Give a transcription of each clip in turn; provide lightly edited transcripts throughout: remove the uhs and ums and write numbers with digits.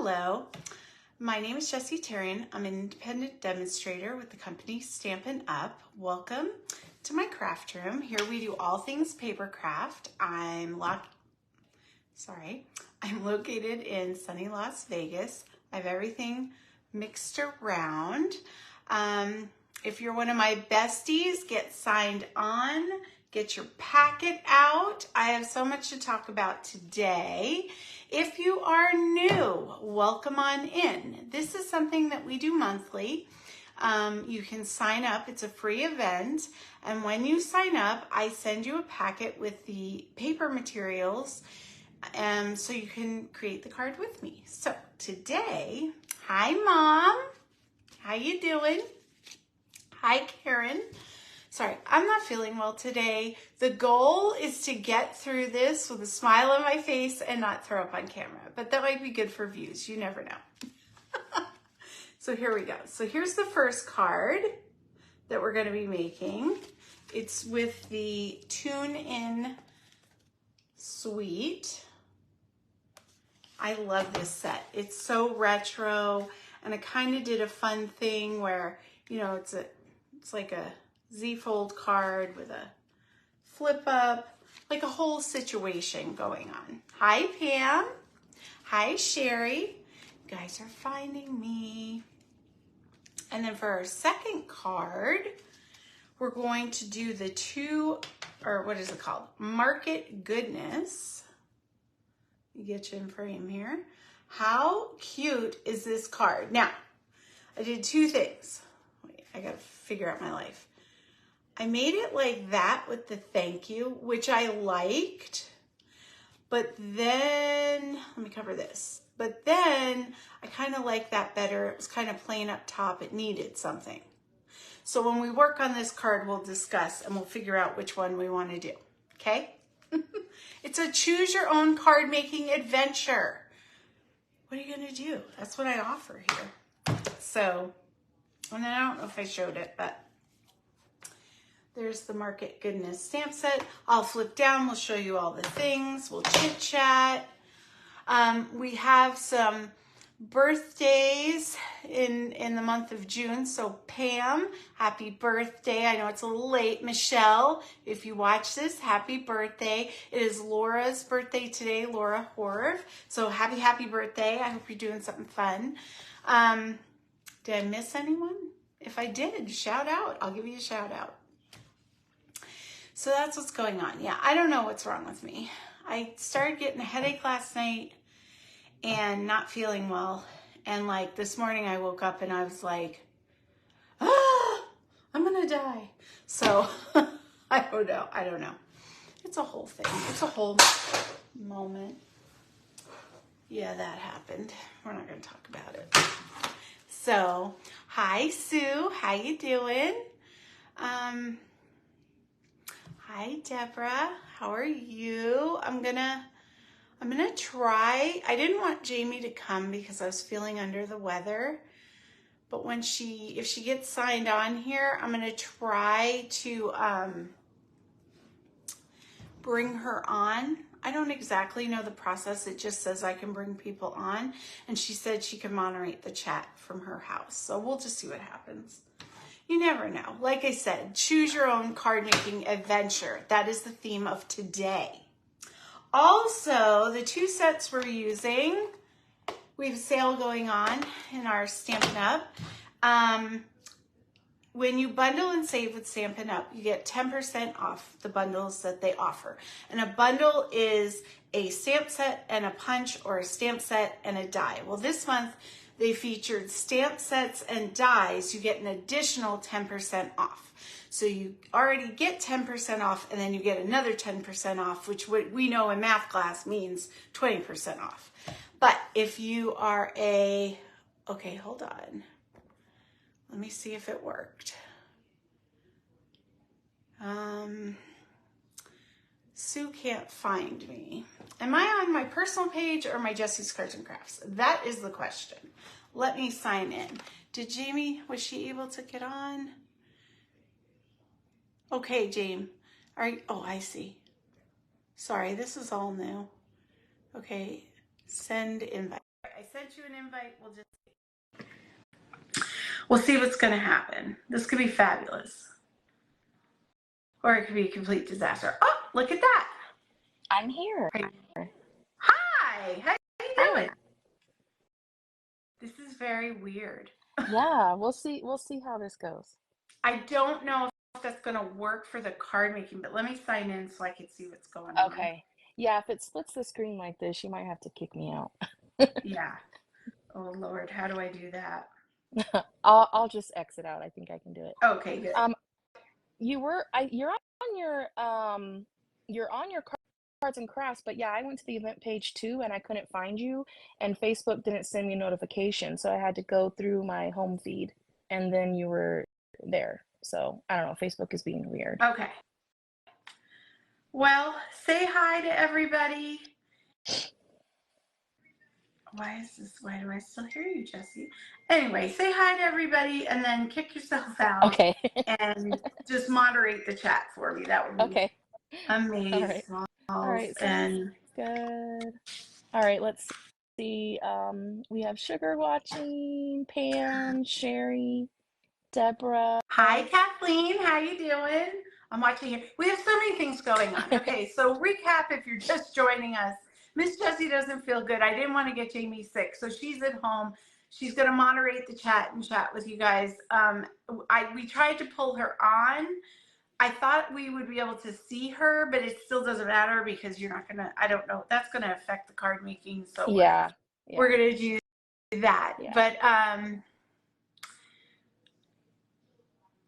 Hello, my name is Jessie Tarian. I'm an independent demonstrator with the company Stampin' Up. Welcome to my craft room. Here we do all things paper craft. I'm located in sunny Las Vegas. I have everything mixed around. If you're one of my besties, get signed on, get your packet out. I have so much to talk about today. If you are new, welcome on in. This is something that we do monthly. You can sign up. It's a free event. And when you sign up, I send you a packet with the paper materials so you can create the card with me. So today, hi Mom, how you doing? Hi Karen. Sorry, I'm not feeling well today. The goal is to get through this with a smile on my face and not throw up on camera, but that might be good for views. You never know. So here we go. So here's the first card that we're going to be making. It's with the Tune In Suite. I love this set. It's so retro, and I kind of did a fun thing where, you know, it's like a Z-fold card with a flip up, like a whole situation going on. Hi Pam. Hi Sherry. You guys are finding me. And then for our second card, we're going to do the what is it called? Market Goodness. You get you in frame here. How cute is this card? Now, I did two things. Wait, I gotta figure out my life. I made it like that with the thank you, which I liked, but then, let me cover this. But then I kind of like that better. It was kind of plain up top. It needed something. So when we work on this card, we'll discuss and we'll figure out which one we want to do, okay? It's a choose your own card making adventure. What are you gonna do? That's what I offer here. So, and then I don't know if I showed it, but there's the Market Goodness stamp set. I'll flip down, we'll show you all the things, we'll chit chat. We have some birthdays in the month of June. So Pam, happy birthday. I know it's a little late. Michelle, if you watch this, happy birthday. It is Laura's birthday today, Laura Horv. So happy birthday. I hope you're doing something fun. Did I miss anyone? If I did, shout out. I'll give you a shout out. So that's what's going on. Yeah, I don't know what's wrong with me. I started getting a headache last night and not feeling well. And like this morning I woke up and I was like, I'm gonna die. So I don't know. It's a whole thing. It's a whole moment. Yeah, that happened. We're not gonna talk about it. So, hi Sue, how you doing? Hi Deborah, how are you? I'm gonna try. I didn't want Jamie to come because I was feeling under the weather, but if she gets signed on here, I'm gonna try to bring her on. I don't exactly know the process. It just says I can bring people on, and she said she can moderate the chat from her house. So we'll just see what happens. You never know. Like I said, choose your own card making adventure. That is the theme of today. Also, the two sets we're using, we have a sale going on in our Stampin' Up. When you bundle and save with Stampin' Up, you get 10% off the bundles that they offer. And a bundle is a stamp set and a punch, or a stamp set and a die. Well, this month they featured stamp sets and dies. You get an additional 10% off. So you already get 10% off, and then you get another 10% off, which we know in math class means 20% off. But if you are okay, hold on. Let me see if it worked. Sue can't find me. Am I on my personal page or my Jessie's Cards and Crafts? That is the question. Let me sign in. Did Jamie, was she able to get on? Okay, Jamie. Oh, I see. Sorry, this is all new. Okay, send invite. I sent you an invite. We'll see what's going to happen. This could be fabulous. Or it could be a complete disaster. Oh, look at that. I'm here. Hi. How you doing? Hi. This is very weird. Yeah, we'll see how this goes. I don't know if that's going to work for the card making, but let me sign in so I can see what's going on. Okay. Yeah, if it splits the screen like this, you might have to kick me out. Yeah. Oh Lord, how do I do that? I'll just exit out. I think I can do it. Okay, good. You're on your cards and crafts, but yeah, I went to the event page too and I couldn't find you, and Facebook didn't send me a notification, so I had to go through my home feed and then you were there. So I don't know, Facebook is being weird. Okay. Well, say hi to everybody. Why do I still hear you, Jessie? Anyway, say hi to everybody and then kick yourself out. Okay. And just moderate the chat for me. That would be Okay. amazing. All right. And good. All right, let's see. We have Sugar watching, Pam, Sherry, Deborah. Hi, Kathleen. How you doing? I'm watching here. We have so many things going on. Okay, so recap if you're just joining us. Miss Jessie doesn't feel good. I didn't want to get Jamie sick, so she's at home. She's going to moderate the chat and chat with you guys. We tried to pull her on. I thought we would be able to see her, but it still doesn't matter because you're not going to, I don't know, that's going to affect the card making. So yeah. We're going to do that. Yeah. But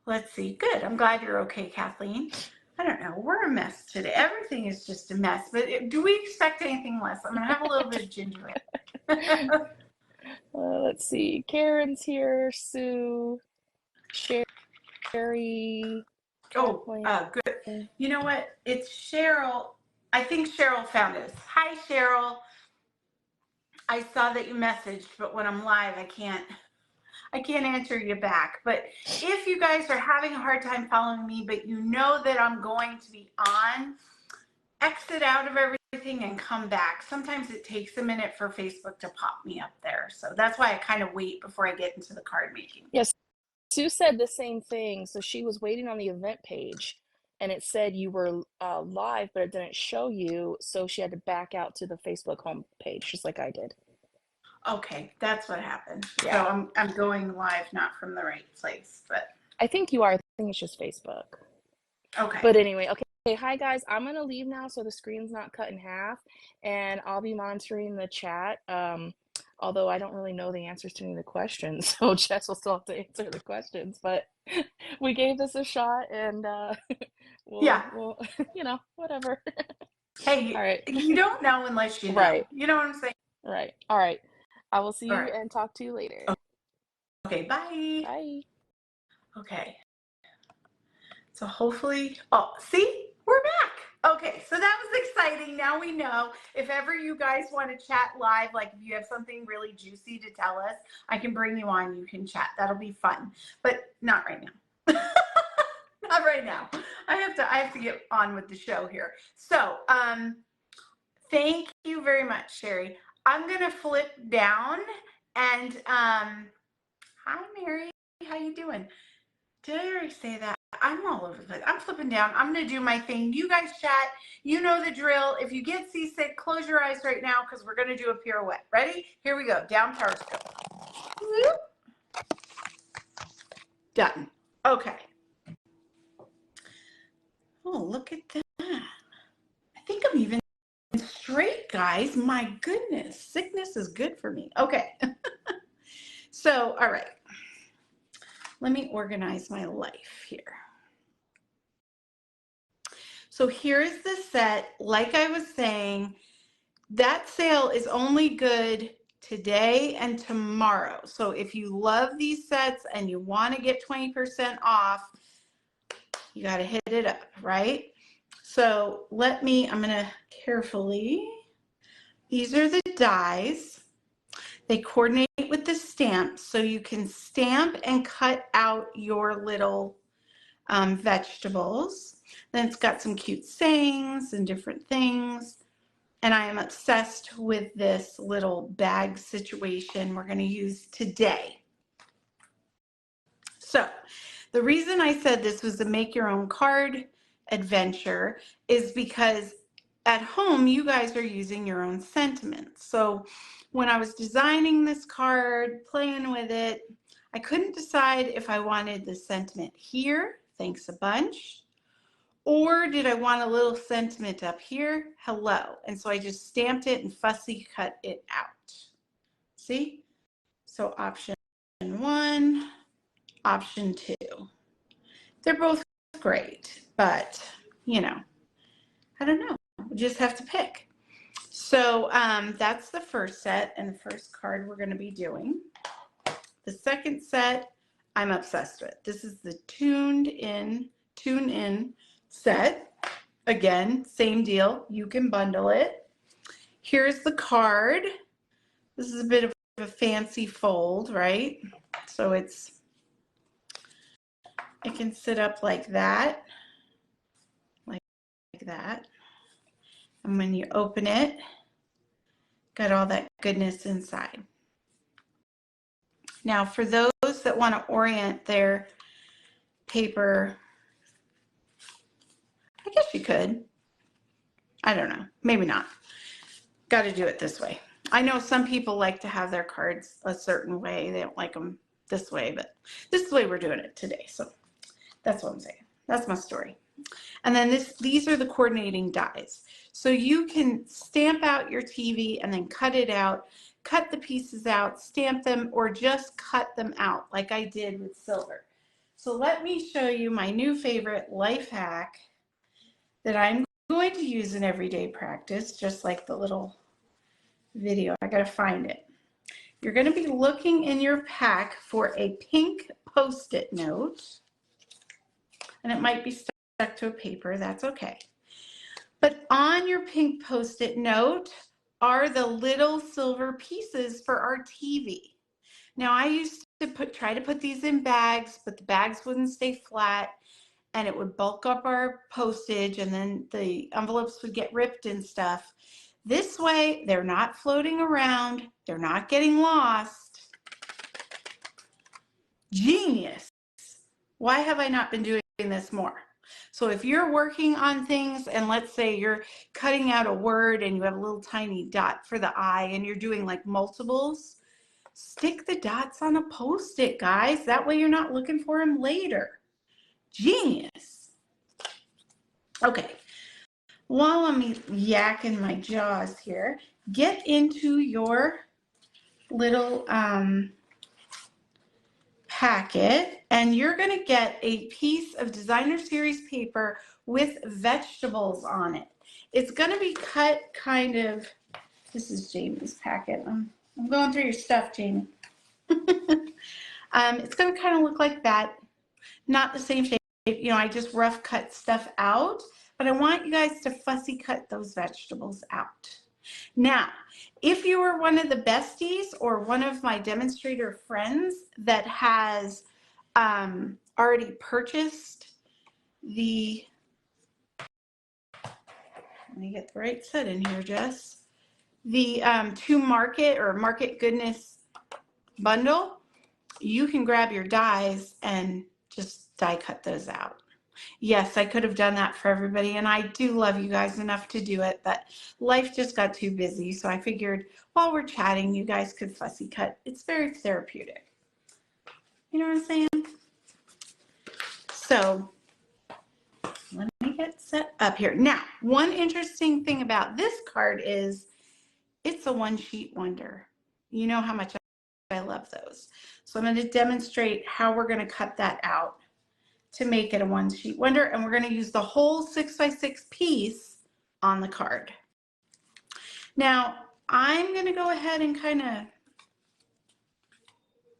let's see. Good. I'm glad you're okay, Kathleen. I don't know. We're a mess today. Everything is just a mess. But do we expect anything less? I'm going to have a little bit of ginger ale. Let's see. Karen's here. Sue. Sherry. Oh, good. You know what? It's Cheryl. I think Cheryl found us. Hi, Cheryl. I saw that you messaged, but when I'm live, I can't answer you back. But if you guys are having a hard time following me, but you know that I'm going to be on, exit out of everything and come back. Sometimes it takes a minute for Facebook to pop me up there. So that's why I kind of wait before I get into the card making. Yes. Sue said the same thing. So she was waiting on the event page and it said you were live, but it didn't show you. So she had to back out to the Facebook home page, just like I did. Okay, that's what happened. Yeah. So I'm going live, not from the right place, but I think you are. I think it's just Facebook. Okay. But anyway, okay. Hi guys, I'm gonna leave now so the screen's not cut in half, and I'll be monitoring the chat. Although I don't really know the answers to any of the questions, so Jess will still have to answer the questions. But we gave this a shot, and we'll whatever. Hey, all right. You don't know unless you know. Right. You know what I'm saying? Right. All right. I will see you and talk to you later. Okay, bye. Bye. Okay. So hopefully, see, we're back. Okay, so that was exciting. Now we know if ever you guys want to chat live, like if you have something really juicy to tell us, I can bring you on. You can chat. That'll be fun, but not right now. Not right now. I have to get on with the show here. So, thank you very much, Sherry. I'm gonna flip down and hi, Mary. How you doing? Did I already say that? I'm all over the place. I'm flipping down. I'm going to do my thing. You guys chat. You know the drill. If you get seasick, close your eyes right now because we're going to do a pirouette. Ready? Here we go. Down periscope. Whoop. Done. Okay. Oh, look at that. I think I'm even straight, guys. My goodness. Sickness is good for me. Okay. So, all right. Let me organize my life here. So here's the set. Like I was saying, that sale is only good today and tomorrow. So if you love these sets and you want to get 20% off, you got to hit it up, right? So I'm going to carefully, these are the dies. They coordinate with the stamps, so you can stamp and cut out your little vegetables. Then it's got some cute sayings and different things. and I am obsessed with this little bag situation we're going to use today. So the reason I said this was a make your own card adventure is because at home you guys are using your own sentiments. So when I was designing this card, playing with it, I couldn't decide if I wanted the sentiment here, thanks a bunch, or did I want a little sentiment up here, hello. And so I just stamped it and fussy cut it out. See? So option 1, option 2. They're both great, but you know, I don't know. We just have to pick. So that's the first set and the first card we're going to be doing. The second set I'm obsessed with. This is the Tune In set. Again, same deal. You can bundle it. Here's the card. This is a bit of a fancy fold, right? So it can sit up like that, like that. And when you open it, got all that goodness inside. Now, for those that want to orient their paper, I guess you could. I don't know, maybe not. Got to do it this way. I know some people like to have their cards a certain way. They don't like them this way, but this is the way we're doing it today. So that's what I'm saying. That's my story. And then these are the coordinating dies. So you can stamp out your TV and then cut it out, cut the pieces out, stamp them, or just cut them out like I did with silver. So let me show you my new favorite life hack that I'm going to use in everyday practice, just like the little video. I gotta find it. You're gonna be looking in your pack for a pink Post-it note, and it might be stuck to a paper, that's okay. But on your pink Post-it note are the little silver pieces for our TV. Now I used to try to put these in bags, but the bags wouldn't stay flat and it would bulk up our postage and then the envelopes would get ripped and stuff. This way, they're not floating around, they're not getting lost. Genius. Why have I not been doing this more? So if you're working on things and let's say you're cutting out a word and you have a little tiny dot for the I and you're doing like multiples, stick the dots on a Post-it, guys. That way you're not looking for them later. Genius. Okay. While I'm yakking my jaws here, get into your little packet and you're going to get a piece of designer series paper with vegetables on it. It's going to be cut kind of, this is Jamie's packet. I'm going through your stuff, Jamie. It's going to kind of look like that. Not the same shape. You know, I just rough cut stuff out, but I want you guys to fussy cut those vegetables out. Now, if you are one of the besties or one of my demonstrator friends that has already purchased the, let me get the right set in here, Jess, the To Market or Market Goodness bundle, you can grab your dies and just die cut those out. Yes, I could have done that for everybody, and I do love you guys enough to do it, but life just got too busy, so I figured while we're chatting, you guys could fussy cut. It's very therapeutic. You know what I'm saying? So let me get set up here. Now, one interesting thing about this card is it's a one-sheet wonder. You know how much I love those. So I'm going to demonstrate how we're going to cut that out to make it a one-sheet wonder, and we're going to use the whole 6x6 piece on the card. Now, I'm going to go ahead and kind of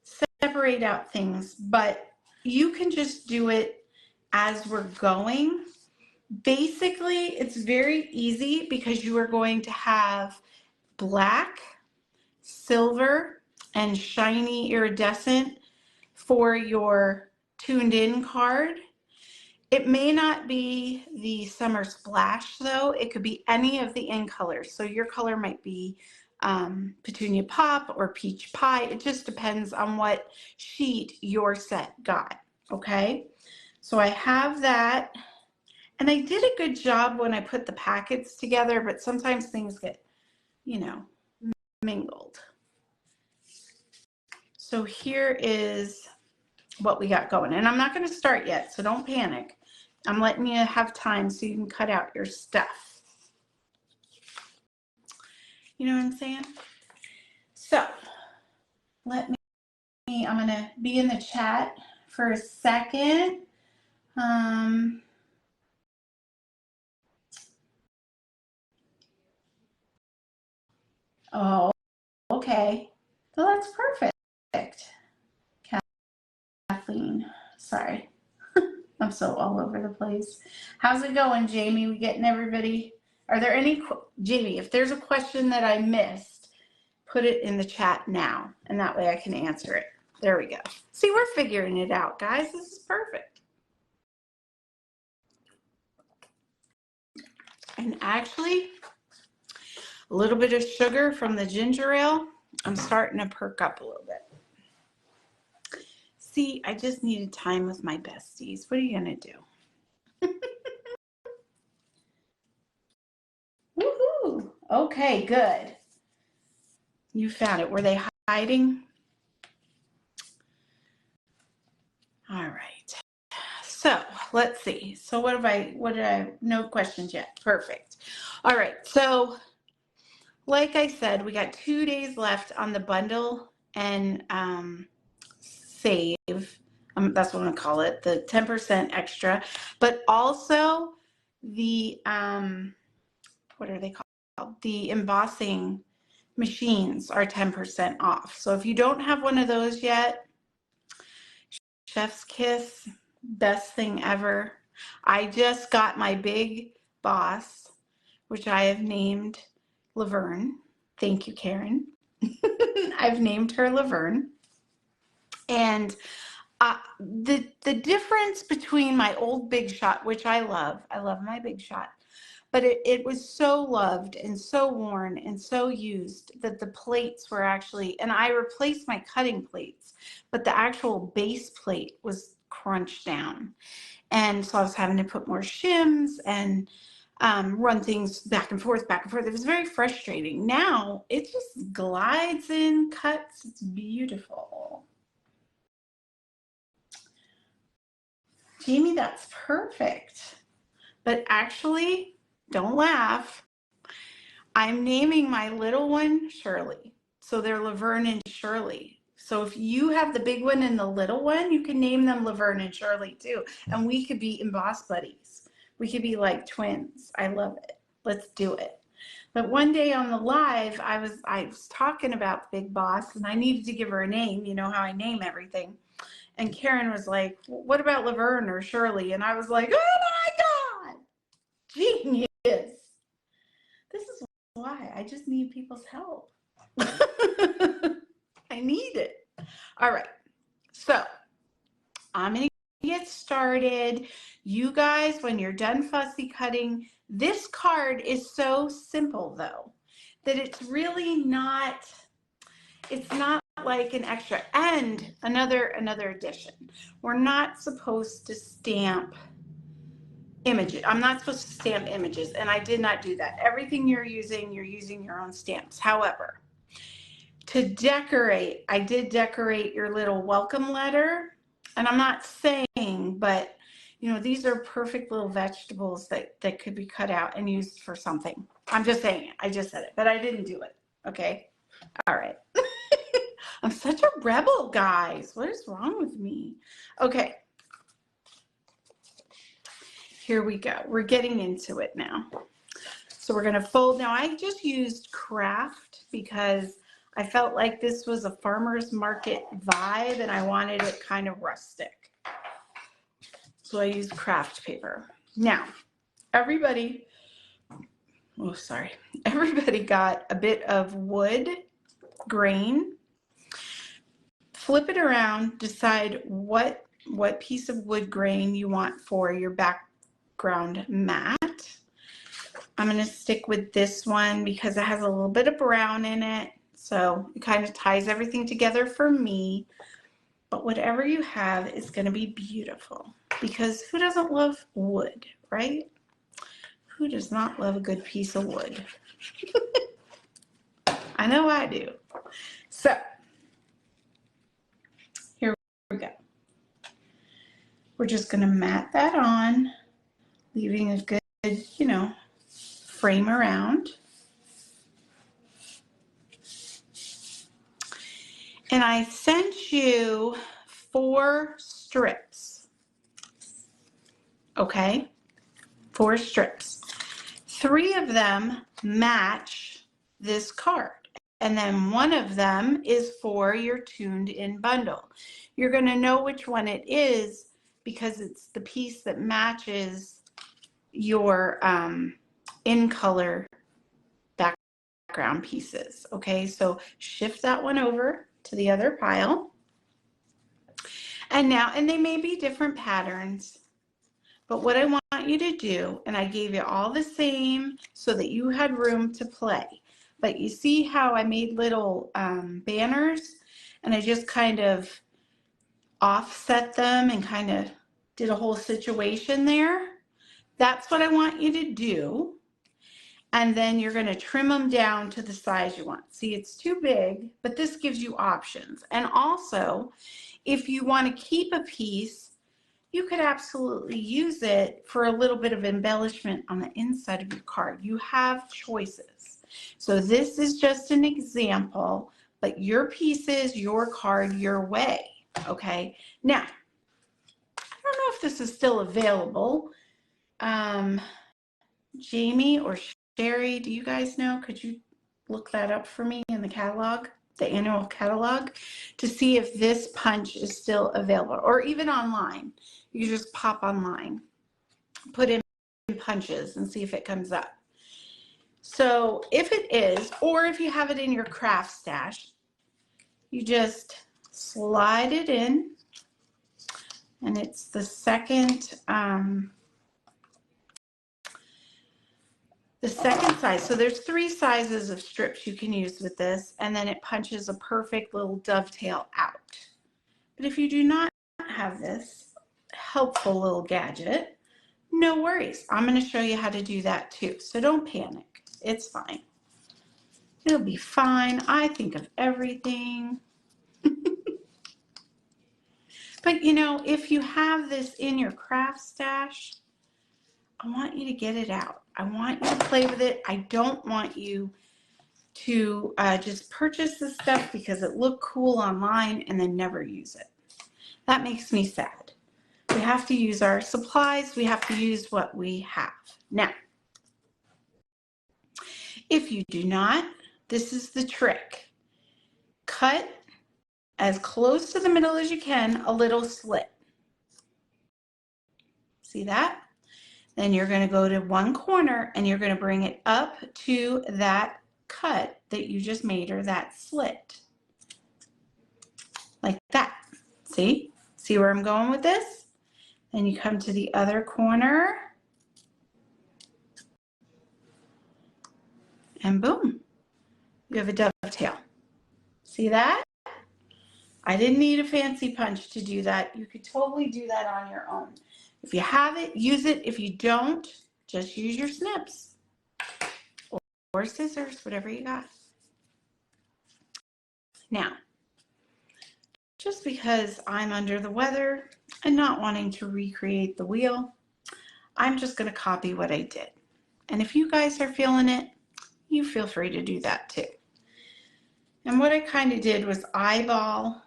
separate out things, but you can just do it as we're going. Basically, it's very easy because you are going to have black, silver, and shiny iridescent for your tuned in card. It may not be the Summer Splash though. It could be any of the in colors. So your color might be Petunia Pop or Peach Pie. It just depends on what sheet your set got, okay? So I have that, and I did a good job when I put the packets together, but sometimes things get, you know, mingled. So here is what we got going, and I'm not going to start yet, so don't panic. I'm letting you have time so you can cut out your stuff. You know what I'm saying? So let me, I'm going to be in the chat for a second. Oh, okay. Well, that's perfect. Kathleen, sorry. I'm so all over the place. How's it going, Jamie? We getting everybody? Are there any, Jamie, if there's a question that I missed, put it in the chat now, and that way I can answer it. There we go. See, we're figuring it out, guys. This is perfect. And actually, a little bit of sugar from the ginger ale, I'm starting to perk up a little bit. See, I just needed time with my besties. What are you going to do? Woohoo! Okay, good. You found it. Were they hiding? All right. So let's see. So what did I, no questions yet. Perfect. All right. So like I said, we got 2 days left on the bundle and save. That's what I'm gonna call it, the 10% extra, but also the, what are they called? The embossing machines are 10% off. So if you don't have one of those yet, Chef's Kiss, best thing ever. I just got my big boss, which I have named Laverne. Thank you, Karen. I've named her Laverne. And the difference between my old Big Shot, which I love my Big Shot, but it was so loved and so worn and so used that the plates were actually, and I replaced my cutting plates, but the actual base plate was crunched down. And so I was having to put more shims and run things back and forth, back and forth. It was very frustrating. Now it just glides in, cuts. It's beautiful. Jamie, that's perfect. But actually, don't laugh. I'm naming my little one Shirley. So they're Laverne and Shirley. So if you have the big one and the little one, you can name them Laverne and Shirley too. And we could be emboss buddies. We could be like twins. I love it. Let's do it. But one day on the live, I was talking about Big Boss and I needed to give her a name. You know how I name everything. And Karen was like, what about Laverne or Shirley? And I was like, oh my God, genius. This is why I just need people's help. I need it. All right. So I'm going to get started. You guys, when you're done fussy cutting, this card is so simple though, that it's really not, it's not like an extra. And another addition, we're not supposed to stamp images. I'm not supposed to stamp images, and I did not do that. Everything you're using your own stamps. However, to decorate, I did decorate your little welcome letter, and I'm not saying, but you know, these are perfect little vegetables that could be cut out and used for something. I'm just saying it. I just said it, but I didn't do it. Okay. All right. I'm such a rebel, guys. What is wrong with me? Okay. Here we go. We're getting into it now. So we're going to fold. Now I just used craft because I felt like this was a farmer's market vibe and I wanted it kind of rustic. So I used craft paper. Now, everybody got a bit of wood grain. Flip it around, decide what what piece of wood grain you want for your background mat. I'm going to stick with this one because it has a little bit of brown in it. So it kind of ties everything together for me. But whatever you have is going to be beautiful because who doesn't love wood, right? Who does not love a good piece of wood? I know I do. So here we go. We're just going to mat that on, leaving a good, frame around. And I sent you 4 strips, okay? 4 strips. 3 of them match this card. And then 1 of them is for your tuned in bundle. You're going to know which one it is because it's the piece that matches your in color background pieces. Okay, so shift that one over to the other pile. And now, and they may be different patterns, but what I want you to do, and I gave you all the same so that you had room to play. But you see how I made little banners and I just kind of offset them and kind of did a whole situation there? That's what I want you to do. And then you're going to trim them down to the size you want. See, it's too big, but this gives you options. And also, if you want to keep a piece, you could absolutely use it for a little bit of embellishment on the inside of your card. You have choices. So this is just an example, but your pieces, your card, your way. Okay. Now, I don't know if this is still available. Jamie or Sherry, do you guys know? Could you look that up for me in the catalog, the annual catalog, to see if this punch is still available, or even online? You just pop online, put in punches and see if it comes up. So if it is, or if you have it in your craft stash, you just slide it in, and it's the second size. So there's 3 sizes of strips you can use with this, and then it punches a perfect little dovetail out. But if you do not have this helpful little gadget, no worries. I'm going to show you how to do that too. So don't panic. It's fine. It'll be fine. I think of everything. But if you have this in your craft stash, I want you to get it out. I want you to play with it. I don't want you to just purchase this stuff because it looked cool online and then never use it. That makes me sad. We have to use our supplies. We have to use what we have. Now, if you do not, this is the trick. Cut as close to the middle as you can, a little slit. See that? Then you're going to go to one corner and you're going to bring it up to that cut that you just made, or that slit. Like that. See? See where I'm going with this? Then you come to the other corner. And boom. You have a dovetail. See that? I didn't need a fancy punch to do that. You could totally do that on your own. If you have it, use it. If you don't, just use your snips or scissors, whatever you got. Now, just because I'm under the weather and not wanting to recreate the wheel, I'm just going to copy what I did. And if you guys are feeling it, you feel free to do that too. And what I kind of did was eyeball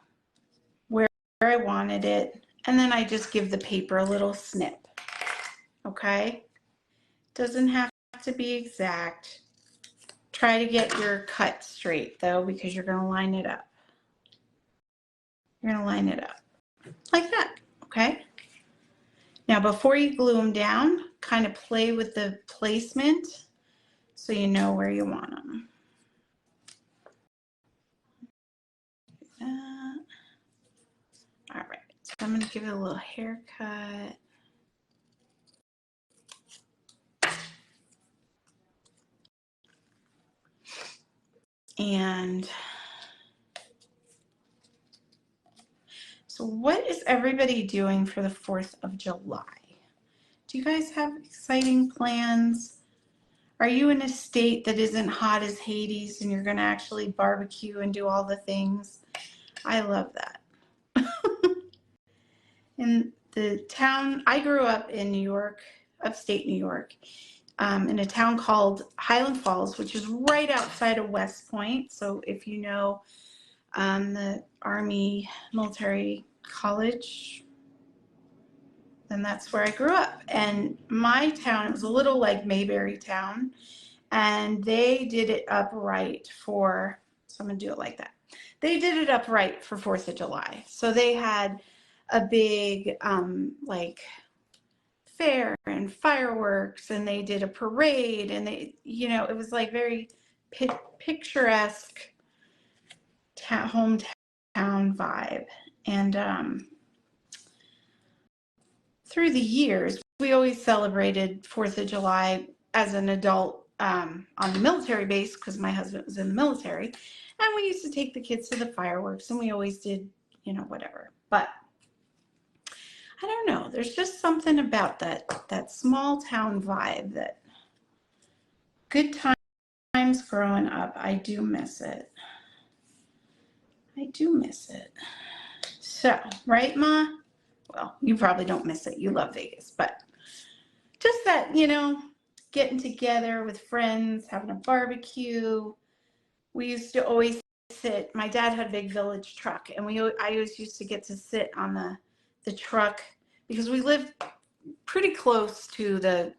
where I wanted it, and then I just give the paper a little snip. Okay? Doesn't have to be exact. Try to get your cut straight though, because you're going to line it up. You're going to line it up like that. Okay? Now, before you glue them down, kind of play with the placement so you know where you want them. All right. I'm going to give it a little haircut. And so what is everybody doing for the 4th of July? Do you guys have exciting plans? Are you in a state that isn't hot as Hades and you're going to actually barbecue and do all the things? I love that. In the town, I grew up in New York, upstate New York, in a town called Highland Falls, which is right outside of West Point. So if you know the Army Military College, then that's where I grew up. And my town, it was a little like Mayberry town, and they did it upright for, so I'm gonna do it like that. They did it upright for 4th of July. So they had a big like fair and fireworks, and they did a parade, and they, you know, it was like very picturesque hometown vibe. And through the years, we always celebrated 4th of July as an adult on the military base because my husband was in the military. And we used to take the kids to the fireworks, and we always did, you know, whatever. But I don't know. There's just something about that small town vibe that good times growing up. I do miss it. I do miss it. So, right, Ma? Well, you probably don't miss it. You love Vegas, but just that, you know, getting together with friends, having a barbecue. We used to always sit, my dad had a big Village truck, and I always used to get to sit on the truck because we lived pretty close to the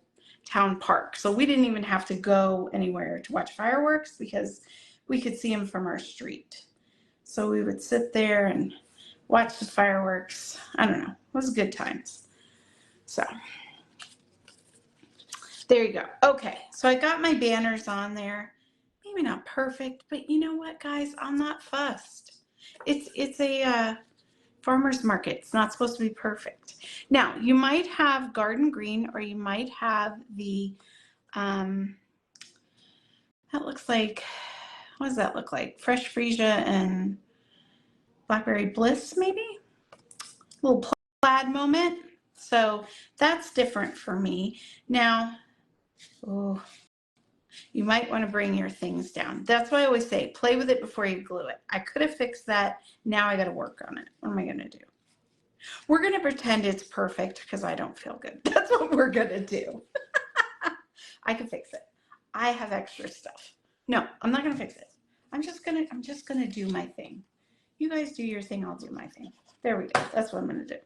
town park. So we didn't even have to go anywhere to watch fireworks because we could see them from our street. So we would sit there and watch the fireworks. I don't know. It was good times. So there you go. Okay, so I got my banners on there. Maybe not perfect, but you know what, guys? I'm not fussed. It's a farmer's market. It's not supposed to be perfect. Now, you might have garden green, or you might have the, that looks like, what does that look like? Fresh freesia and blackberry bliss, maybe? A little plaid moment. So that's different for me. Now, oh, you might want to bring your things down. That's why I always say, play with it before you glue it. I could have fixed that. Now I got to work on it. What am I going to do? We're going to pretend it's perfect because I don't feel good. That's what we're going to do. I can fix it. I have extra stuff. No, I'm not going to fix it. I'm just going to do my thing. You guys do your thing. I'll do my thing. There we go. That's what I'm going to do.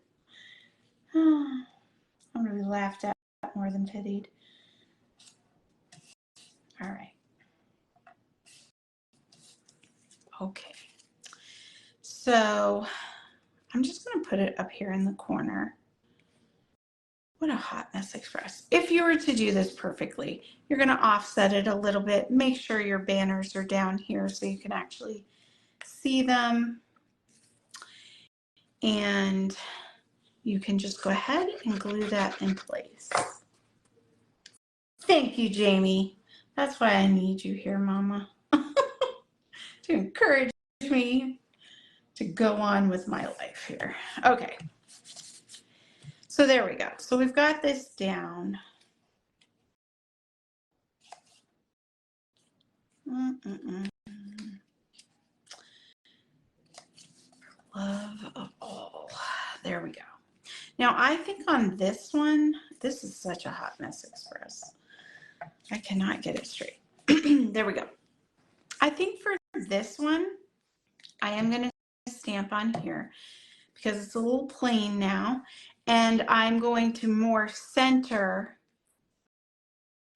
I'm going to be laughed at more than pitied. All right. Okay. So I'm just going to put it up here in the corner. What a hot mess express. If you were to do this perfectly, you're going to offset it a little bit. Make sure your banners are down here so you can actually see them. And you can just go ahead and glue that in place. Thank you, Jamie. That's why I need you here, Mama, to encourage me to go on with my life here. Okay. So there we go. So we've got this down. Love of all. There we go. Now I think on this one, this is such a hot mess express. I cannot get it straight. There we go. I think for this one, I am going to stamp on here because it's a little plain now. And I'm going to more center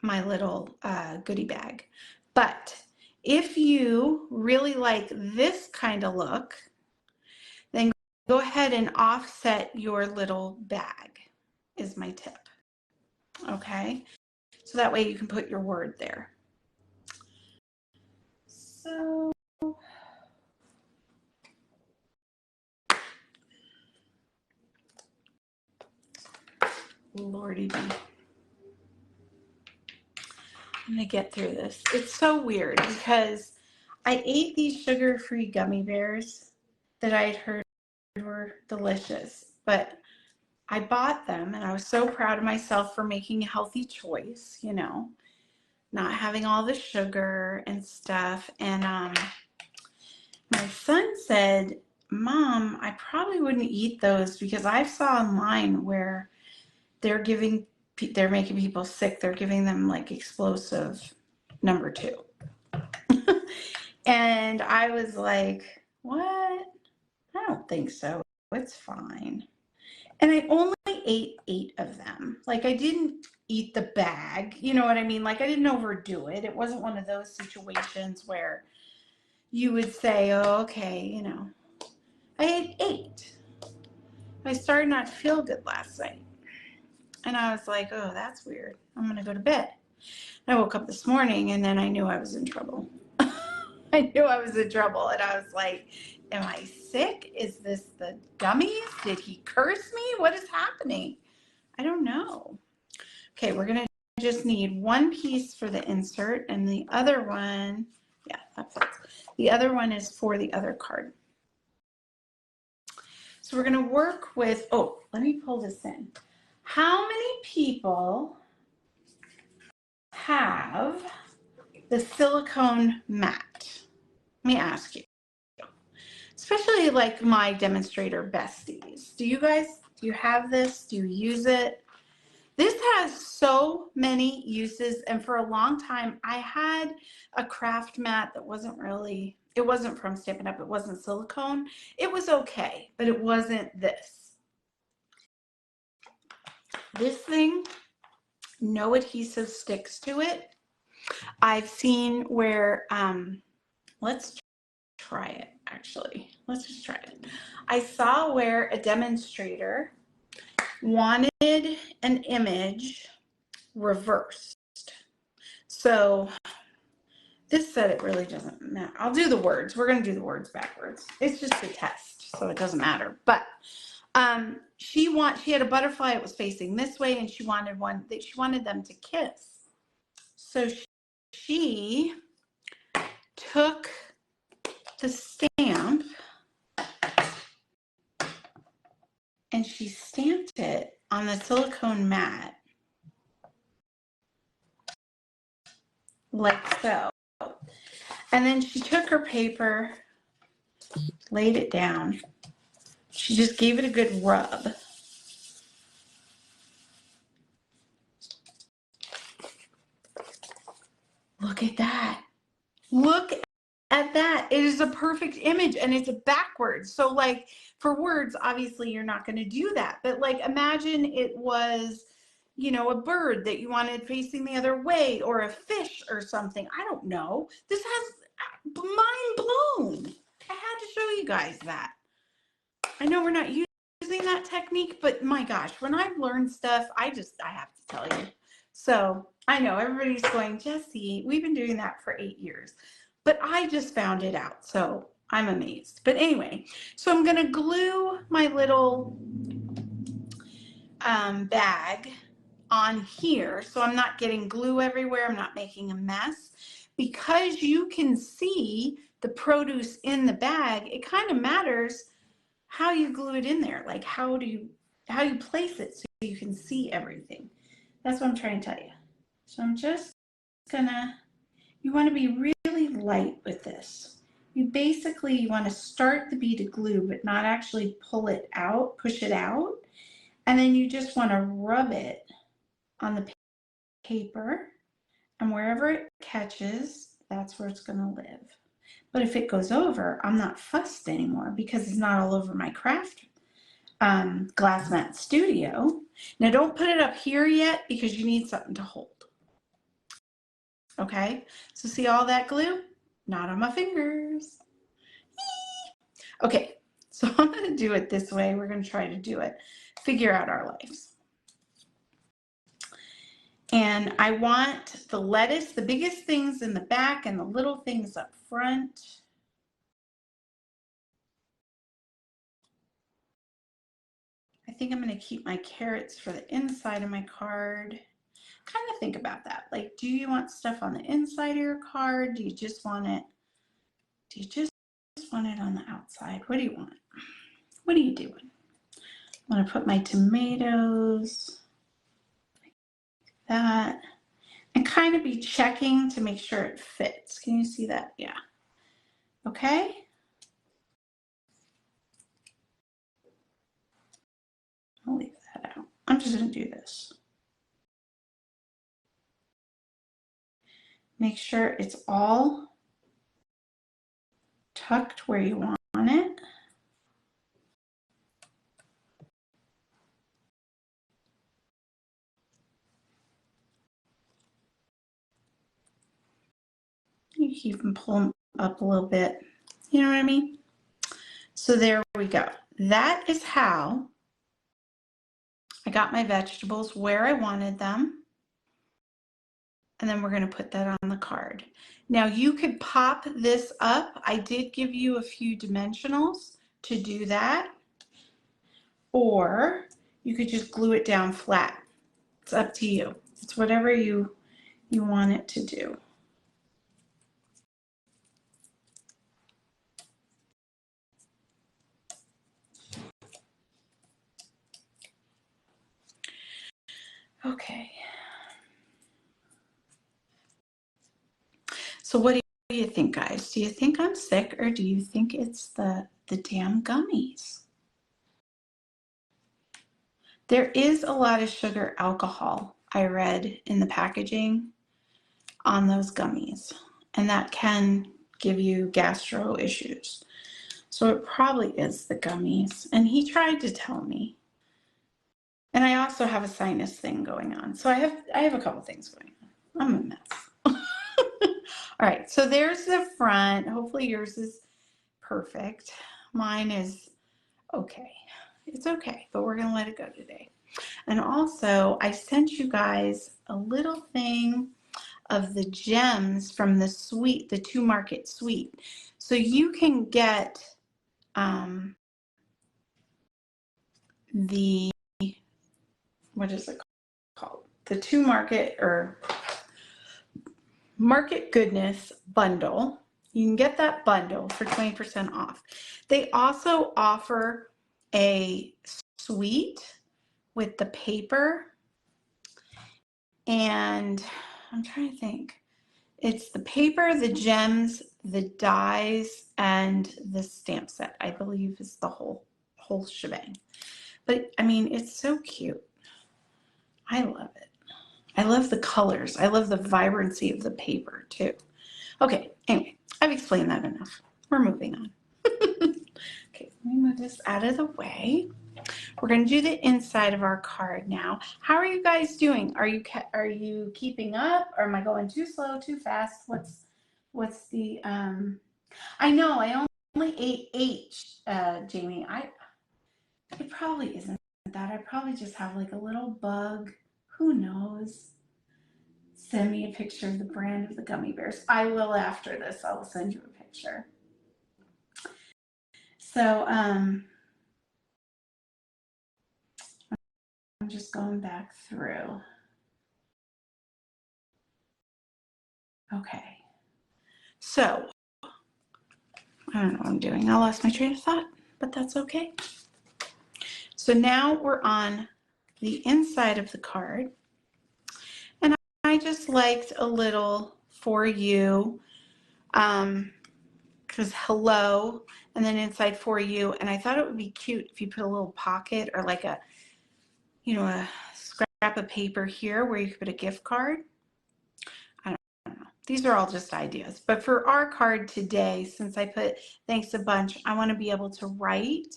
my little goodie bag. But if you really like this kind of look, then go ahead and offset your little bag is my tip. Okay, so that way you can put your word there. So Lordy be. I'm gonna get through this. It's so weird because I ate these sugar-free gummy bears that I had heard were delicious, but I bought them and I was so proud of myself for making a healthy choice, you know, not having all the sugar and stuff. And my son said, Mom, I probably wouldn't eat those because I saw online where they're making people sick. They're giving them like explosive number 2. And I was like, what? I don't think so. It's fine. And I only ate 8 of them. Like, I didn't eat the bag. You know what I mean? Like, I didn't overdo it. It wasn't one of those situations where you would say, oh, okay, you know. I ate 8. I started not to feel good last night. And I was like, oh, that's weird. I'm going to go to bed. I woke up this morning and then I knew I was in trouble. I knew I was in trouble. And I was like, am I sick? Is this the gummies? Did he curse me? What is happening? I don't know. Okay, we're going to just need one piece for the insert and the other one, yeah, that fits. The other one is for the other card. So we're going to work with, oh, let me pull this in. How many people have the silicone mat? Let me ask you. Especially like my demonstrator besties. Do you have this? Do you use it? This has so many uses, and for a long time I had a craft mat that it wasn't from Stampin' Up, it wasn't silicone. It was okay, but it wasn't this. This thing, no adhesive sticks to it. I've seen where, let's try it actually. Let's just try it. I saw where a demonstrator wanted an image reversed. So this said it really doesn't matter. I'll do the words. We're going to do the words backwards. It's just a test, so it doesn't matter. But she had a butterfly. It was facing this way, and she wanted them to kiss. So she took the stamp and she stamped it on the silicone mat like so. And then she took her paper, laid it down. She just gave it a good rub. Look at that. Look at that. It is a perfect image and it's backwards. So like for words, obviously you're not going to do that. But like imagine it was, you know, a bird that you wanted facing the other way or a fish or something. I don't know. This has mind blown. I had to show you guys that. I know we're not using that technique, but my gosh, when I've learned stuff, I have to tell you. So I know everybody's going, Jessie, we've been doing that for 8 years, but I just found it out. So I'm amazed. But anyway, so I'm going to glue my little bag on here. So I'm not getting glue everywhere. I'm not making a mess. Because you can see the produce in the bag, it kind of matters how you glue it in there. Like how you place it so you can see everything. That's what I'm trying to tell you. So I'm just you want to be really light with this. You want to start the bead of glue, but not actually push it out. And then you just want to rub it on the paper, and wherever it catches, that's where it's going to live. But if it goes over, I'm not fussed anymore because it's not all over my craft glass mat studio. Now don't put it up here yet because you need something to hold. Okay, so see all that glue? Not on my fingers. Okay, so I'm going to do it this way. We're going to try to do it. Figure out our lives. And I want the lettuce, the biggest things in the back and the little things up front. I think I'm going to keep my carrots for the inside of my card. Kind of think about that. Like, do you want stuff on the inside of your card? Do you just want it on the outside? What do you want? What are you doing? I'm going to put my tomatoes like that and kind of be checking to make sure it fits. Can you see that? Yeah. Okay. I'll leave that out. I'm just going to do this. Make sure it's all tucked where you want it. You keep them pulling up a little bit. You know what I mean? So there we go. That is how I got my vegetables where I wanted them. And then we're going to put that on the card. Now you could pop this up. I did give you a few dimensionals to do that. Or you could just glue it down flat. It's up to you. It's whatever you want it to do. Okay. So what do you think, guys? Do you think I'm sick or do you think it's the damn gummies? There is a lot of sugar alcohol, I read in the packaging on those gummies, and that can give you gastro issues. So it probably is the gummies. And he tried to tell me. And I also have a sinus thing going on. So I have a couple things going on. I'm a mess. All right, so there's the front. Hopefully yours is perfect. Mine is okay. It's okay, but we're gonna let it go today. And also, I sent you guys a little thing of the gems from the suite, the 2 Market suite. So you can get the, what is it called? The 2 Market or Market Goodness bundle. You can get that bundle for 20% off. They also offer a suite with the paper, and I'm trying to think. It's the paper, the gems, the dies, and the stamp set, I believe is the whole shebang. But I mean, it's so cute. I love it. I love the colors. I love the vibrancy of the paper too. Okay, anyway, I've explained that enough. We're moving on. Okay, let me move this out of the way. We're going to do the inside of our card now. How are you guys doing? Are you keeping up? Or am I going too slow, too fast? What's the I know I only ate 8, Jamie. It probably isn't that. I probably just have like a little bug. Who knows? Send me a picture of the brand of the gummy bears. I will after this. I will send you a picture. So I'm just going back through. Okay. So I don't know what I'm doing. I lost my train of thought, but that's okay. So now we're on the inside of the card. And I just liked a little for you, because hello, and then inside for you. And I thought it would be cute if you put a little pocket or like a, a scrap of paper here where you could put a gift card. I don't know. These are all just ideas. But for our card today, since I put thanks a bunch, I want to be able to write.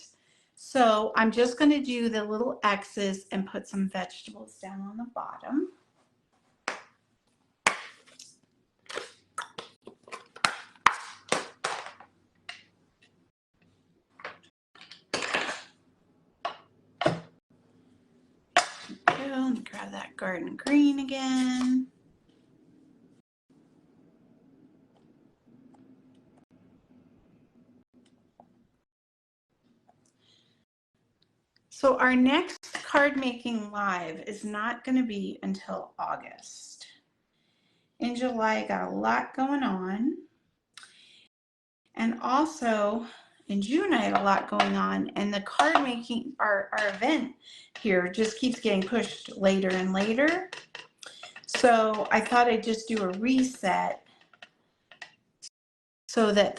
So I'm just going to do the little X's and put some vegetables down on the bottom. Let me grab that garden green again. So our next card making live is not going to be until August. In July, I got a lot going on. And also in June, I had a lot going on. And the card making, our event here just keeps getting pushed later and later. So I thought I'd just do a reset so that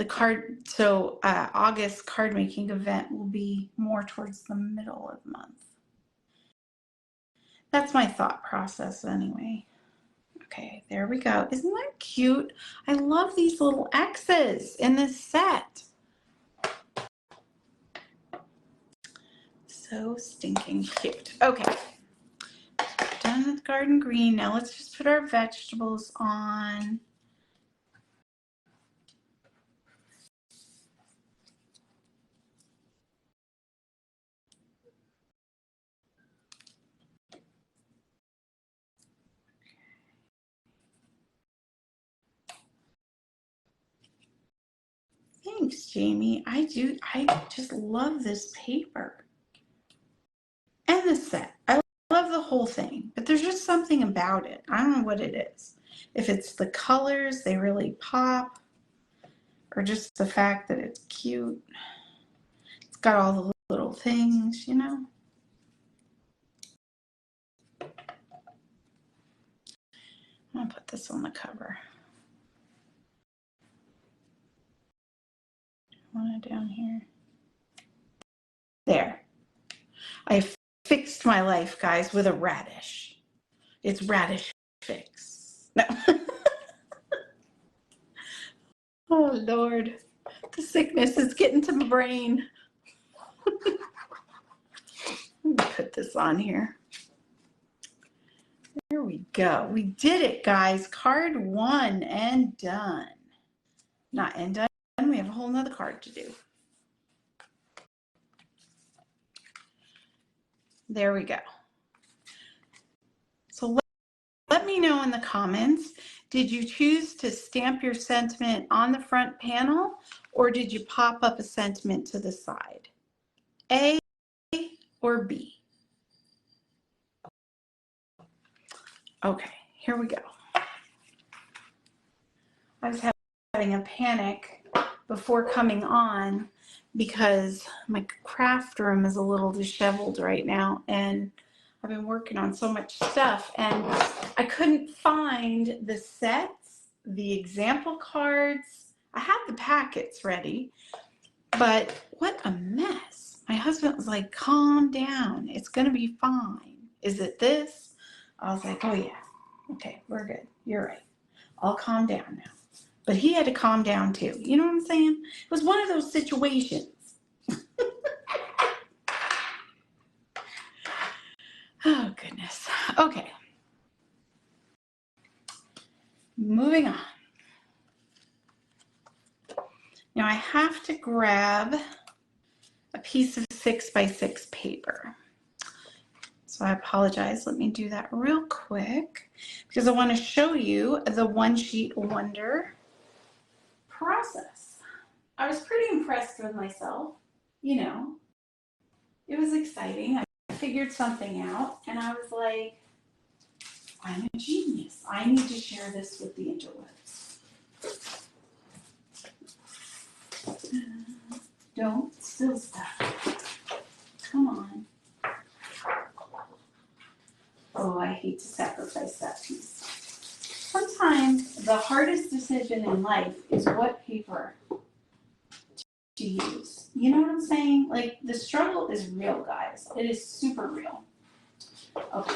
August card making event will be more towards the middle of the month. That's my thought process anyway. Okay, there we go. Isn't that cute? I love these little X's in this set. So stinking cute. Okay, done with garden green. Now let's just put our vegetables on. Thanks, Jamie. I just love this paper. And the set. I love the whole thing, but there's just something about it. I don't know what it is. If it's the colors, they really pop, or just the fact that it's cute. It's got all the little things, you know. I'm gonna put this on the cover. Want it down here. There. I fixed my life, guys, with a radish. It's radish fix. No. Oh, Lord. The sickness is getting to my brain. Let me put this on here. There we go. We did it, guys. Card 1 and done. Not and done. We have a whole nother card to do. There we go. So let me know in the comments, did you choose to stamp your sentiment on the front panel, or did you pop up a sentiment to the side? A or B? Okay, here we go. I was having a panic before coming on because my craft room is a little disheveled right now, and I've been working on so much stuff, and I couldn't find the sets, the example cards. I had the packets ready, but what a mess. My husband was like, calm down. It's going to be fine. Is it this? I was like, oh yeah. Okay, we're good. You're right. I'll calm down now. But he had to calm down too. You know what I'm saying? It was one of those situations. Oh, goodness. Okay. Moving on. Now I have to grab a piece of 6x6 paper. So I apologize. Let me do that real quick because I want to show you the One Sheet Wonder process. I was pretty impressed with myself. You know, it was exciting. I figured something out and I was like, I'm a genius. I need to share this with the interwebs. Don't still stuff. Come on. Oh, I hate to sacrifice that piece. Sometimes the hardest decision in life is what paper to use. You know what I'm saying? Like, the struggle is real, guys. It is super real. Okay.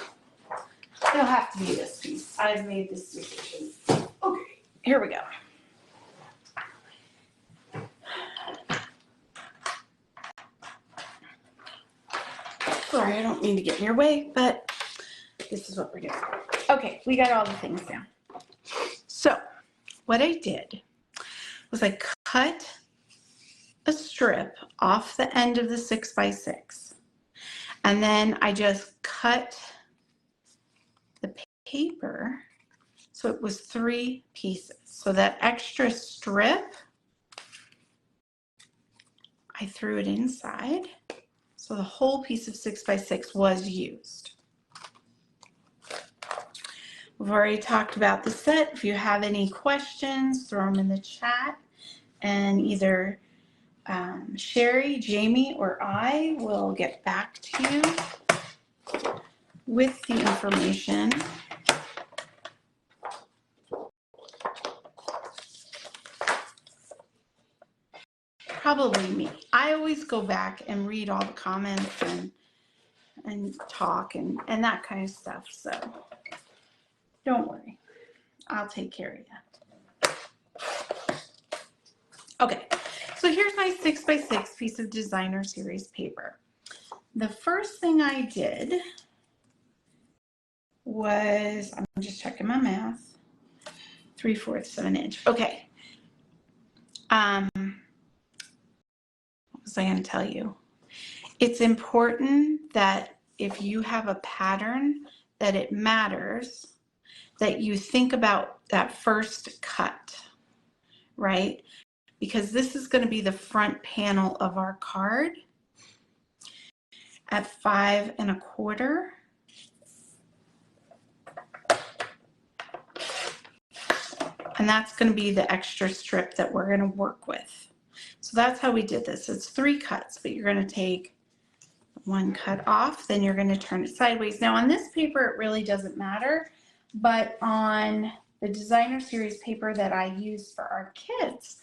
It'll have to be this piece. I've made this decision. Okay, here we go. Sorry, I don't mean to get in your way, but this is what we're doing. Okay, we got all the things down. So, what I did was I cut a strip off the end of the 6x6, and then I just cut the paper so it was 3 pieces. So that extra strip, I threw it inside So the whole piece of 6x6 was used. We've already talked about the set. If you have any questions, throw them in the chat, and either Sherry, Jamie, or I will get back to you with the information. Probably me. I always go back and read all the comments and talk and that kind of stuff. So don't worry. I'll take care of you. Okay, so here's my 6x6 piece of designer series paper. The first thing I did was, I'm just checking my math, 3/4 of an inch. Okay. What was I going to tell you? It's important that if you have a pattern that it matters that you think about that first cut, right? Because this is going to be the front panel of our card at 5 1/4. And that's going to be the extra strip that we're going to work with. So that's how we did this. It's 3 cuts, but you're going to take 1 cut off, then you're going to turn it sideways. Now on this paper, it really doesn't matter, but on the designer series paper that I use for our kids,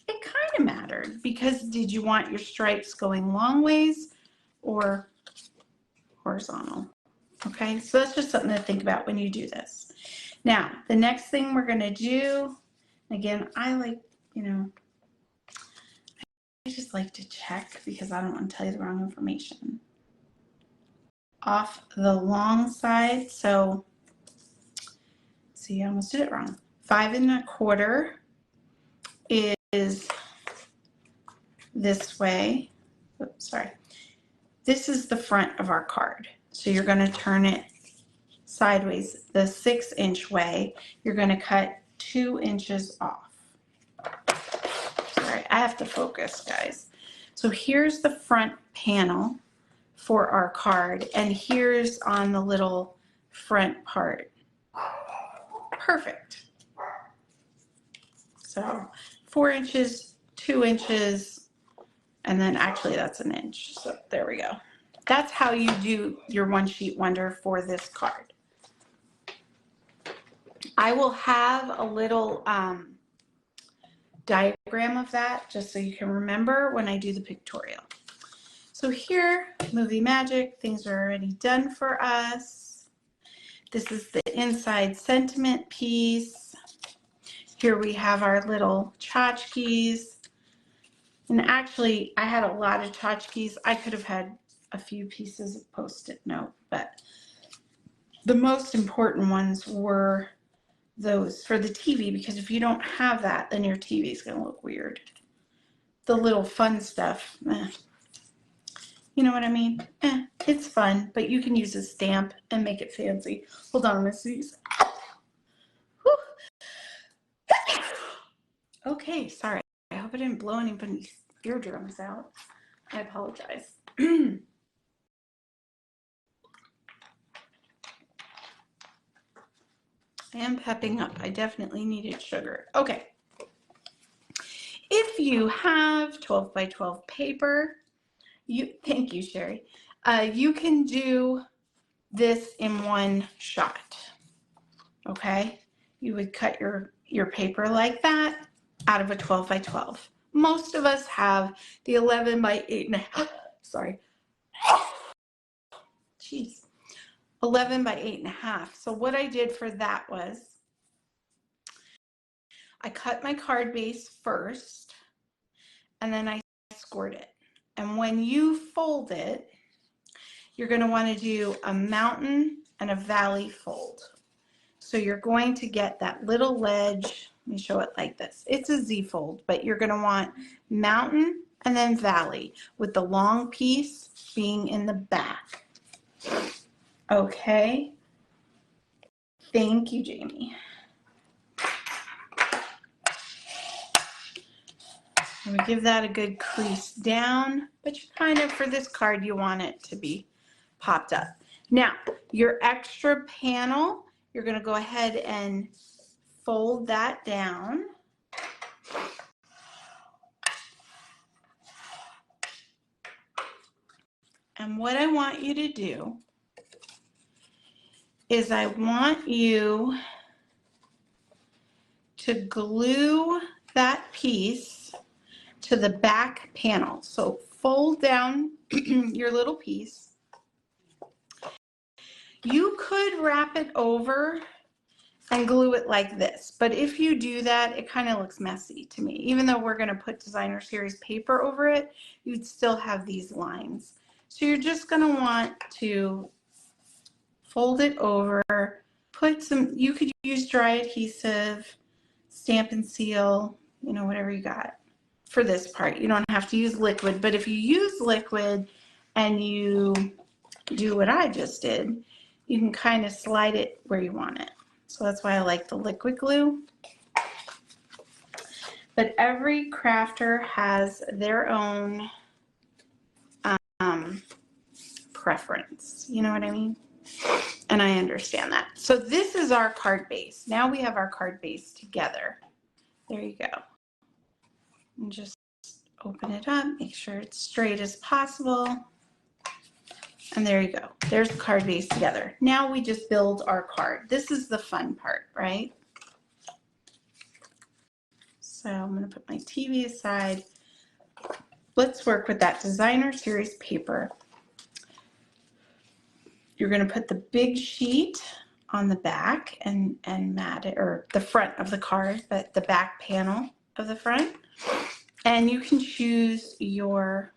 it kind of mattered because did you want your stripes going long ways or horizontal? Okay, so that's just something to think about when you do this. Now, the next thing we're going to do, again, I like, I just like to check because I don't want to tell you the wrong information. Off the long side, so see, I almost did it wrong. 5 1/4 is this way. Oops, sorry. This is the front of our card. So you're going to turn it sideways the 6-inch way. You're going to cut 2 inches off. Sorry, I have to focus, guys. So here's the front panel for our card, and here's on the little front part. Perfect. So 4 inches, 2 inches, and then actually that's an inch. So there we go. That's how you do your one sheet wonder for this card. I will have a little diagram of that just so you can remember when I do the pictorial. So here, movie magic, things are already done for us. This is the inside sentiment piece. Here we have our little tchotchkes. And actually, I had a lot of tchotchkes. I could have had a few pieces of Post-it note, but the most important ones were those for the TV, because if you don't have that, then your TV is going to look weird. The little fun stuff, you know what I mean? It's fun, but you can use a stamp and make it fancy. Hold on, let's see. Okay, sorry. I hope I didn't blow anybody's eardrums out. I apologize. I am pepping up. I definitely needed sugar. Okay. If you have 12 by 12 paper, thank you, Sherry. You can do this in one shot. Okay? You would cut your paper like that out of a 12 by 12. Most of us have the 11 by 8.5. Sorry. Jeez. 11 by 8.5. So what I did for that was I cut my card base first and then I scored it. And when you fold it, you're going to want to do a mountain and a valley fold. So you're going to get that little ledge. Let me show it like this. It's a Z fold, but you're going to want mountain and then valley with the long piece being in the back. Okay. Thank you, Jamie. And we give that a good crease down, but you kind of, for this card, you want it to be popped up. Now, your extra panel, you're going to go ahead and fold that down. And what I want you to do is I want you to glue that piece to the back panel. So fold down your little piece. You could wrap it over and glue it like this, but if you do that, it kind of looks messy to me. Even though we're going to put Designer Series paper over it, you'd still have these lines. So you're just going to want to fold it over, put some, you could use dry adhesive, stamp and seal, you know, whatever you got for this part. You don't have to use liquid, but if you use liquid and you do what I just did, you can kind of slide it where you want it. So that's why I like the liquid glue. But every crafter has their own preference. You know what I mean? And I understand that. So this is our card base. Now we have our card base together. There you go. And just open it up, make sure it's straight as possible. And there you go. There's the card base together. Now we just build our card. This is the fun part, right? So I'm going to put my TV aside. Let's work with that Designer Series paper. You're going to put the big sheet on the back and mat it, or the front of the card, but the back panel of the front. And you can choose your,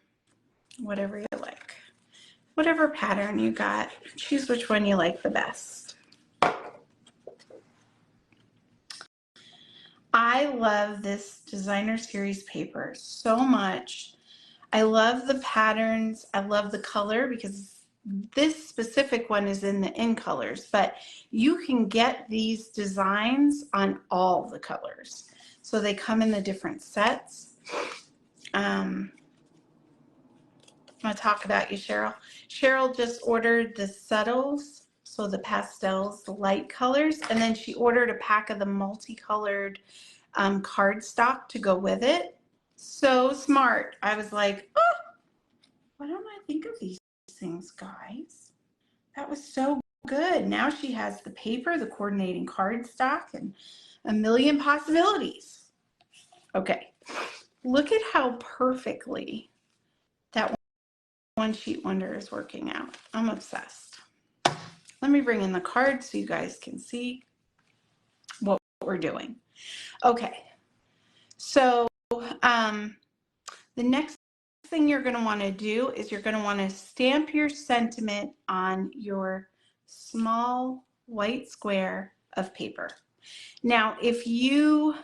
whatever you like. Whatever pattern you got, choose which one you like the best. I love this Designer Series paper so much. I love the patterns. I love the color because this specific one is in the in colors, but you can get these designs on all the colors. So they come in the different sets. I'm going to talk about you, Cheryl. Cheryl just ordered the subtles, so the pastels, the light colors, and then she ordered a pack of the multicolored cardstock to go with it. So smart. I was like, oh, why don't I think of these things, guys? That was so good. Now she has the paper, the coordinating cardstock, and a million possibilities. Okay, look at how perfectly that one sheet wonder is working out. I'm obsessed. Let me bring in the card so you guys can see what we're doing. Okay, so the next thing you're going to want to do is you're going to want to stamp your sentiment on your small white square of paper. Now, if you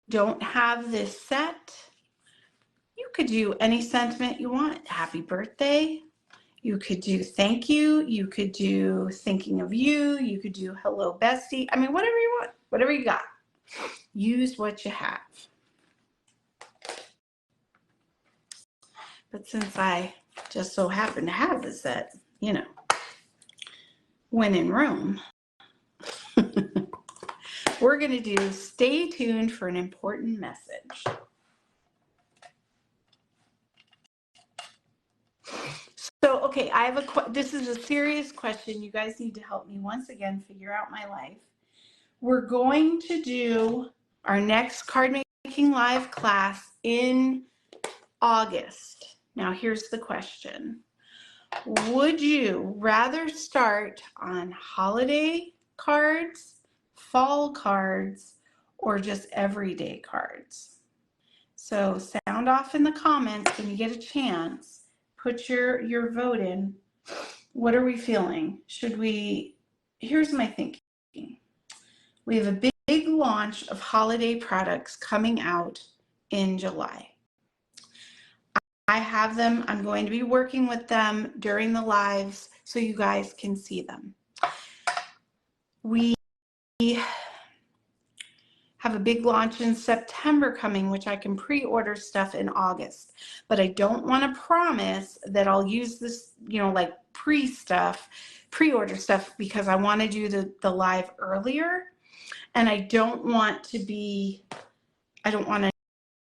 don't have this set, you could do any sentiment you want. Happy birthday. You could do thank you. You could do thinking of you. You could do hello, bestie. I mean, whatever you want, whatever you got. Use what you have. But since I just so happen to have the set, you know, when in Rome, we're going to do stay tuned for an important message. So, okay, I have this is a serious question. You guys need to help me once again figure out my life. We're going to do our next card making live class in August. Now, here's the question. Would you rather start on holiday cards, fall cards, or just everyday cards? So sound off in the comments when you get a chance. Put your vote in. What are we feeling? Should we, here's my thinking. We have a big launch of holiday products coming out in July. I have them. I'm going to be working with them during the lives so you guys can see them. We have a big launch in September coming, which I can pre-order stuff in August. But I don't want to promise that I'll use this, you know, like pre-order stuff, because I want to do the live earlier. And I don't want to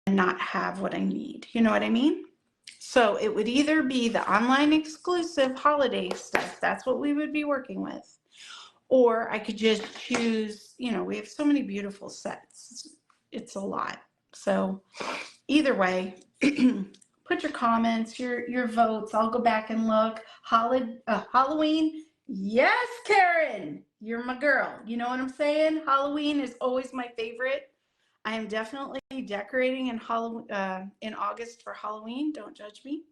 not have what I need. You know what I mean? So it would either be the online exclusive holiday stuff. That's what we would be working with. Or I could just choose, you know, we have so many beautiful sets. It's a lot. So either way, put your comments, your votes. I'll go back and look. Halloween. Yes, Karen, you're my girl. You know what I'm saying? Halloween is always my favorite. I am definitely decorating in August for Halloween. Don't judge me.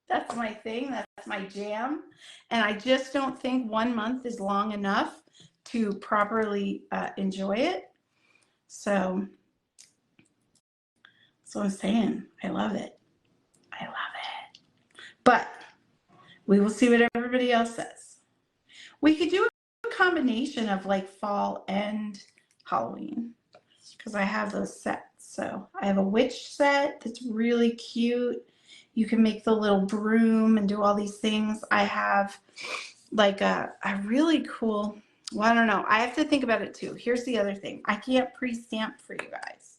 That's my thing. That's my jam. And I just don't think 1 month is long enough to properly enjoy it. So that's what I'm saying. I love it. I love it. But we will see what everybody else says. We could do a combination of like fall and Halloween, because I have those sets. So I have a witch set that's really cute. You can make the little broom and do all these things. I have like a really cool, well, I don't know. I have to think about it too. Here's the other thing. I can't pre-stamp for you guys.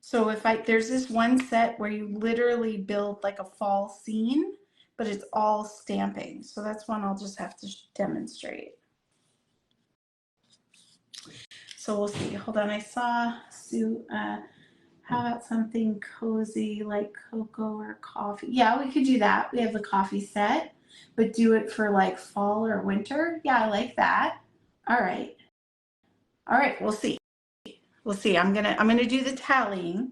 So there's this one set where you literally build like a fall scene, but it's all stamping. So that's one I'll just have to demonstrate. So we'll see. Hold on. I saw Sue, how about something cozy like cocoa or coffee? Yeah, we could do that. We have the coffee set, but do it for like fall or winter. Yeah, I like that. All right. All right, we'll see. We'll see. I'm gonna do the tallying.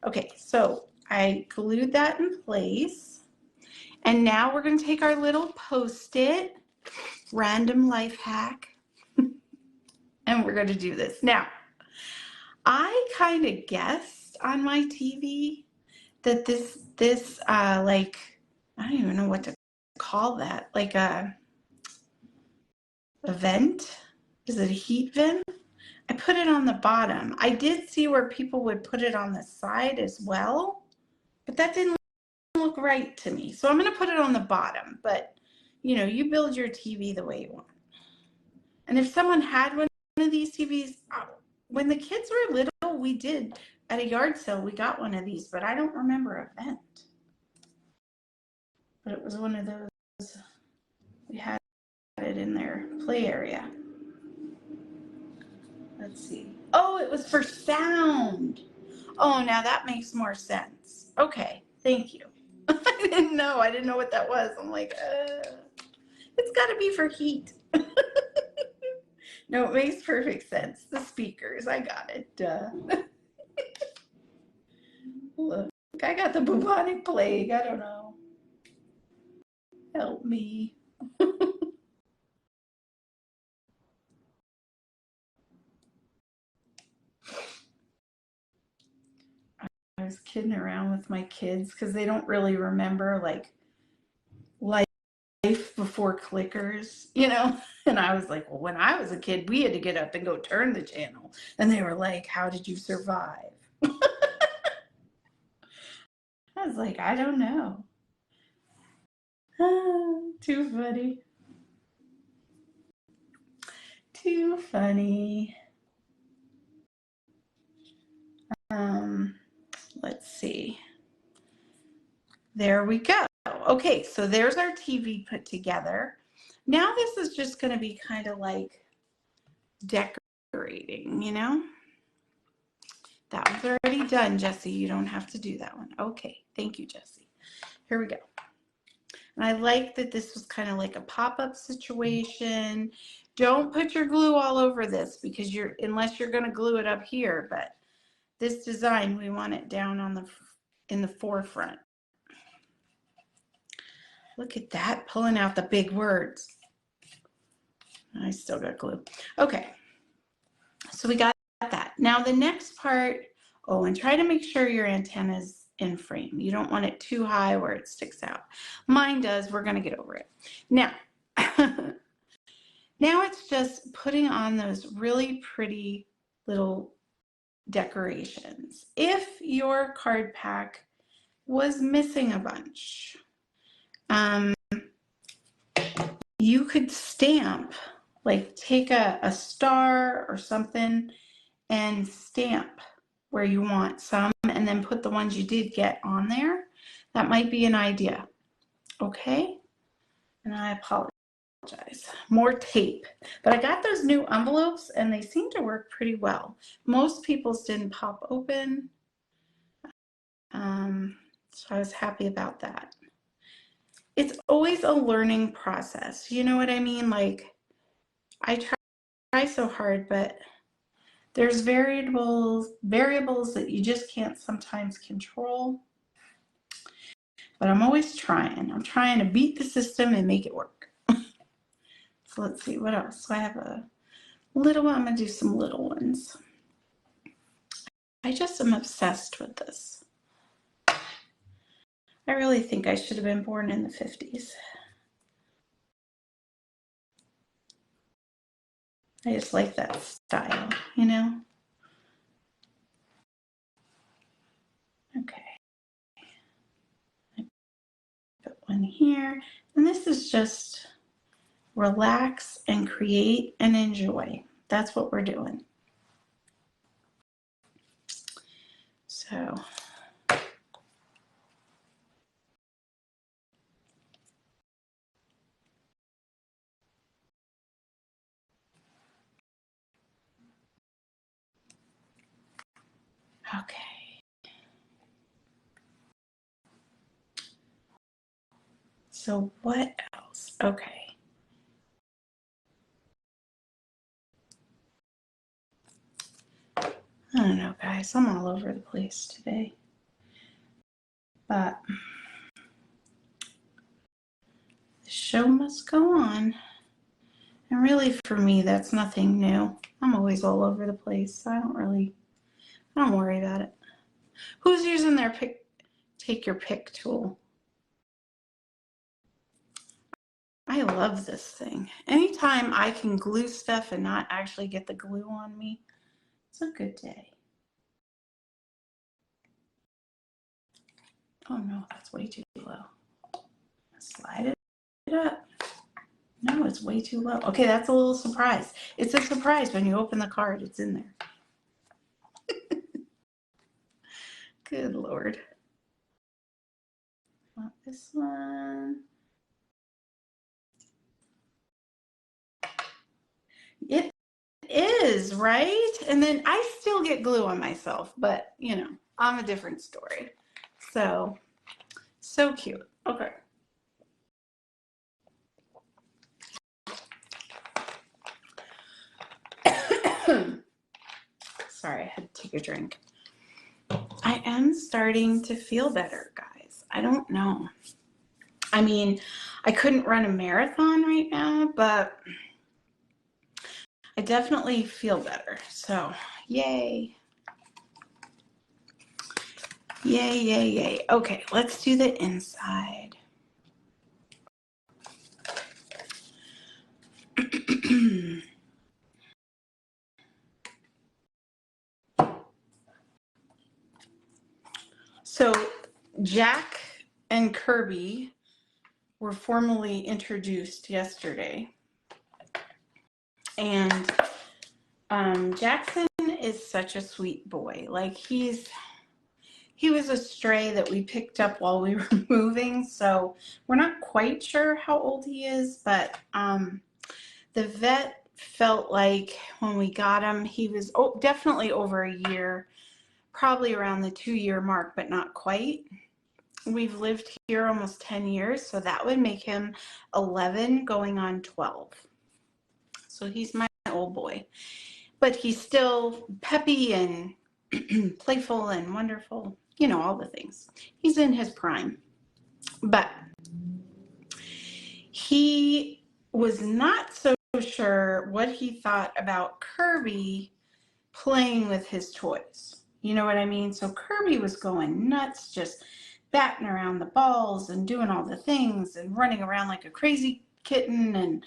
Okay, so I glued that in place. And now we're gonna take our little Post-it, random life hack, and we're gonna do this. Now, I kind of guessed on my TV that this like, I don't even know what to call that, like a vent. Is it a heat vent? I put it on the bottom. I did see where people would put it on the side as well, but that didn't look right to me. So I'm going to put it on the bottom, but you know, you build your TV the way you want. And if someone had one of these TVs, when the kids were little, we did at a yard sale, we got one of these, but I don't remember a vent. But it was one of those, we had it in their play area. Let's see. Oh, it was for sound. Oh, now that makes more sense. Okay, thank you. I didn't know what that was. I'm like, it's got to be for heat. No, it makes perfect sense. The speakers, I got it. Duh. Look, I got the bubonic plague. I don't know. Help me. I was kidding around with my kids because they don't really remember like life before clickers, you know? And I was like, well, when I was a kid, we had to get up and go turn the channel. And they were like, how did you survive? I was like, I don't know. Too funny. Too funny. Let's see. There we go. Okay, so there's our TV put together. Now this is just going to be kind of like decorating, you know? That one's already done, Jessie. You don't have to do that one. Okay, thank you, Jessie. Here we go. And I like that this was kind of like a pop-up situation. Don't put your glue all over this because unless you're going to glue it up here, but this design, we want it down in the forefront. Look at that, pulling out the big words. I still got glue. Okay, so we got that. Now the next part, oh, and try to make sure your antenna's in frame. You don't want it too high where it sticks out. Mine does, we're gonna get over it. Now, Now it's just putting on those really pretty little decorations. If your card pack was missing a bunch, you could stamp, like take a star or something and stamp where you want some and then put the ones you did get on there. That might be an idea. Okay? And I apologize. More tape. But I got those new envelopes and they seem to work pretty well. Most people's didn't pop open. So I was happy about that. It's always a learning process. You know what I mean? Like, I try so hard, but there's variables that you just can't sometimes control. But I'm always trying. I'm trying to beat the system and make it work. So let's see, what else? So I have a little one. I'm going to do some little ones. I just am obsessed with this. I really think I should have been born in the 50s. I just like that style, you know? Okay. Put one here. And this is just relax and create and enjoy. That's what we're doing. So okay. So what else? Okay. I don't know, guys. I'm all over the place today. But the show must go on. And really, for me, that's nothing new. I'm always all over the place, so I don't worry about it. Who's using their take your pick tool? I love this thing. Anytime I can glue stuff and not actually get the glue on me, it's a good day. Oh no, that's way too low. Slide it up. No, it's way too low. Okay, that's a little surprise. It's a surprise when you open the card, it's in there. Good Lord. Not this one. It is, right? And then I still get glue on myself, but you know, I'm a different story. So cute. Okay. Sorry, I had to take a drink. I am starting to feel better, guys. I don't know. I mean, I couldn't run a marathon right now, but I definitely feel better. So, yay. Yay, yay, yay. Okay, let's do the inside. So Jack and Kirby were formally introduced yesterday. And Jackson is such a sweet boy. Like he was a stray that we picked up while we were moving. So we're not quite sure how old he is, but the vet felt like when we got him, he was definitely over a year, probably around the 2-year mark, but not quite. We've lived here almost 10 years, so that would make him 11 going on 12. So he's my old boy, but he's still peppy and playful and wonderful, you know, all the things. He's in his prime, but he was not so sure what he thought about Kirby playing with his toys. You know what I mean? So Kirby was going nuts, just batting around the balls and doing all the things and running around like a crazy kitten.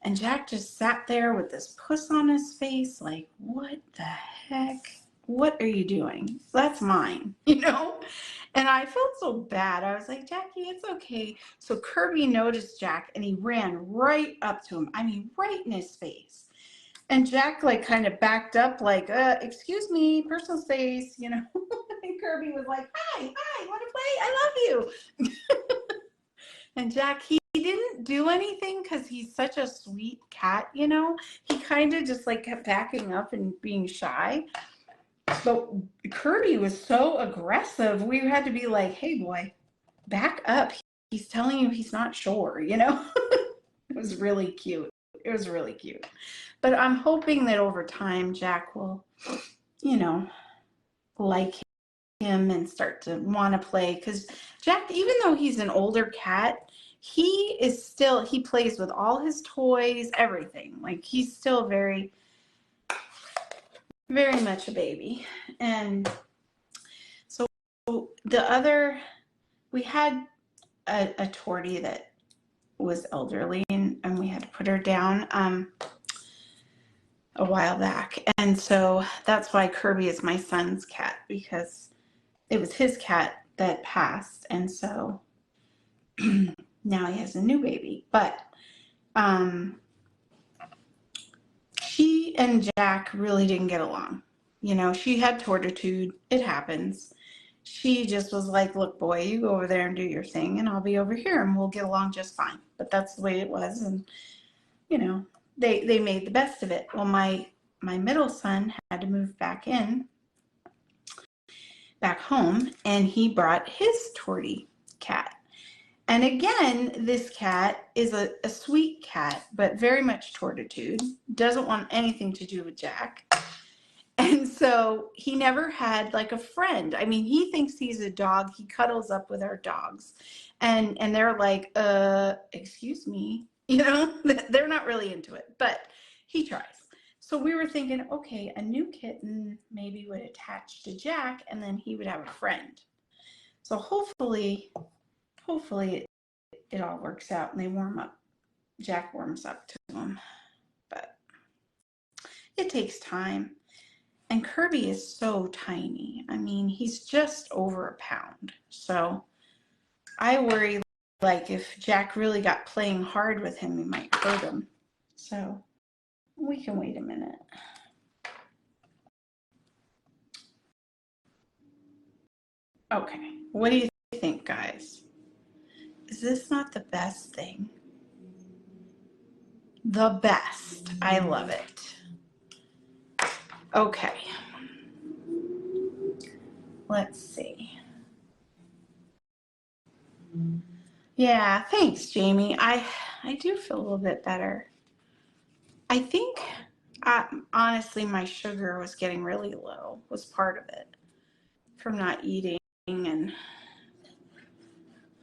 And Jack just sat there with this puss on his face, like, what the heck? What are you doing? That's mine, you know? And I felt so bad. I was like, Jackie, it's okay. So Kirby noticed Jack and he ran right up to him. I mean, right in his face. And Jack like kind of backed up like, excuse me, personal space, you know? And Kirby was like, hi, want to play? I love you. And Jack, he didn't do anything because he's such a sweet cat, you know? He kind of just like kept backing up and being shy. But Kirby was so aggressive. We had to be like, hey, boy, back up. He's telling you he's not sure, you know? It was really cute. It was really cute. But I'm hoping that over time, Jack will, you know, like him and start to want to play. Because Jack, even though he's an older cat, he plays with all his toys, everything. Like he's still very, very much a baby. And so we had a tortie that was elderly and we had to put her down a while back. And so that's why Kirby is my son's cat, because it was his cat that passed. And so now he has a new baby. But she and Jack really didn't get along. You know, she had tortitude. It happens. She just was like, look, boy, you go over there and do your thing, and I'll be over here, and we'll get along just fine. But that's the way it was. And, you know, they made the best of it. Well, my middle son had to move back home, and he brought his tortie cat. And again, this cat is a sweet cat, but very much tortitude, doesn't want anything to do with Jack. And so he never had like a friend. I mean, he thinks he's a dog. He cuddles up with our dogs. And they're like, excuse me, you know, they're not really into it, but he tries. So we were thinking, okay, a new kitten maybe would attach to Jack and then he would have a friend. So hopefully it all works out and they warm up. Jack warms up to him, but it takes time. And Kirby is so tiny. I mean, he's just over a pound. So I worry, like, if Jack really got playing hard with him, he might hurt him. So we can wait a minute. Okay, what do you think, guys? Is this not the best thing? The best. I love it. Okay. Let's see. Yeah, thanks, Jamie. I do feel a little bit better. I think, honestly, my sugar was getting really low, was part of it, from not eating, and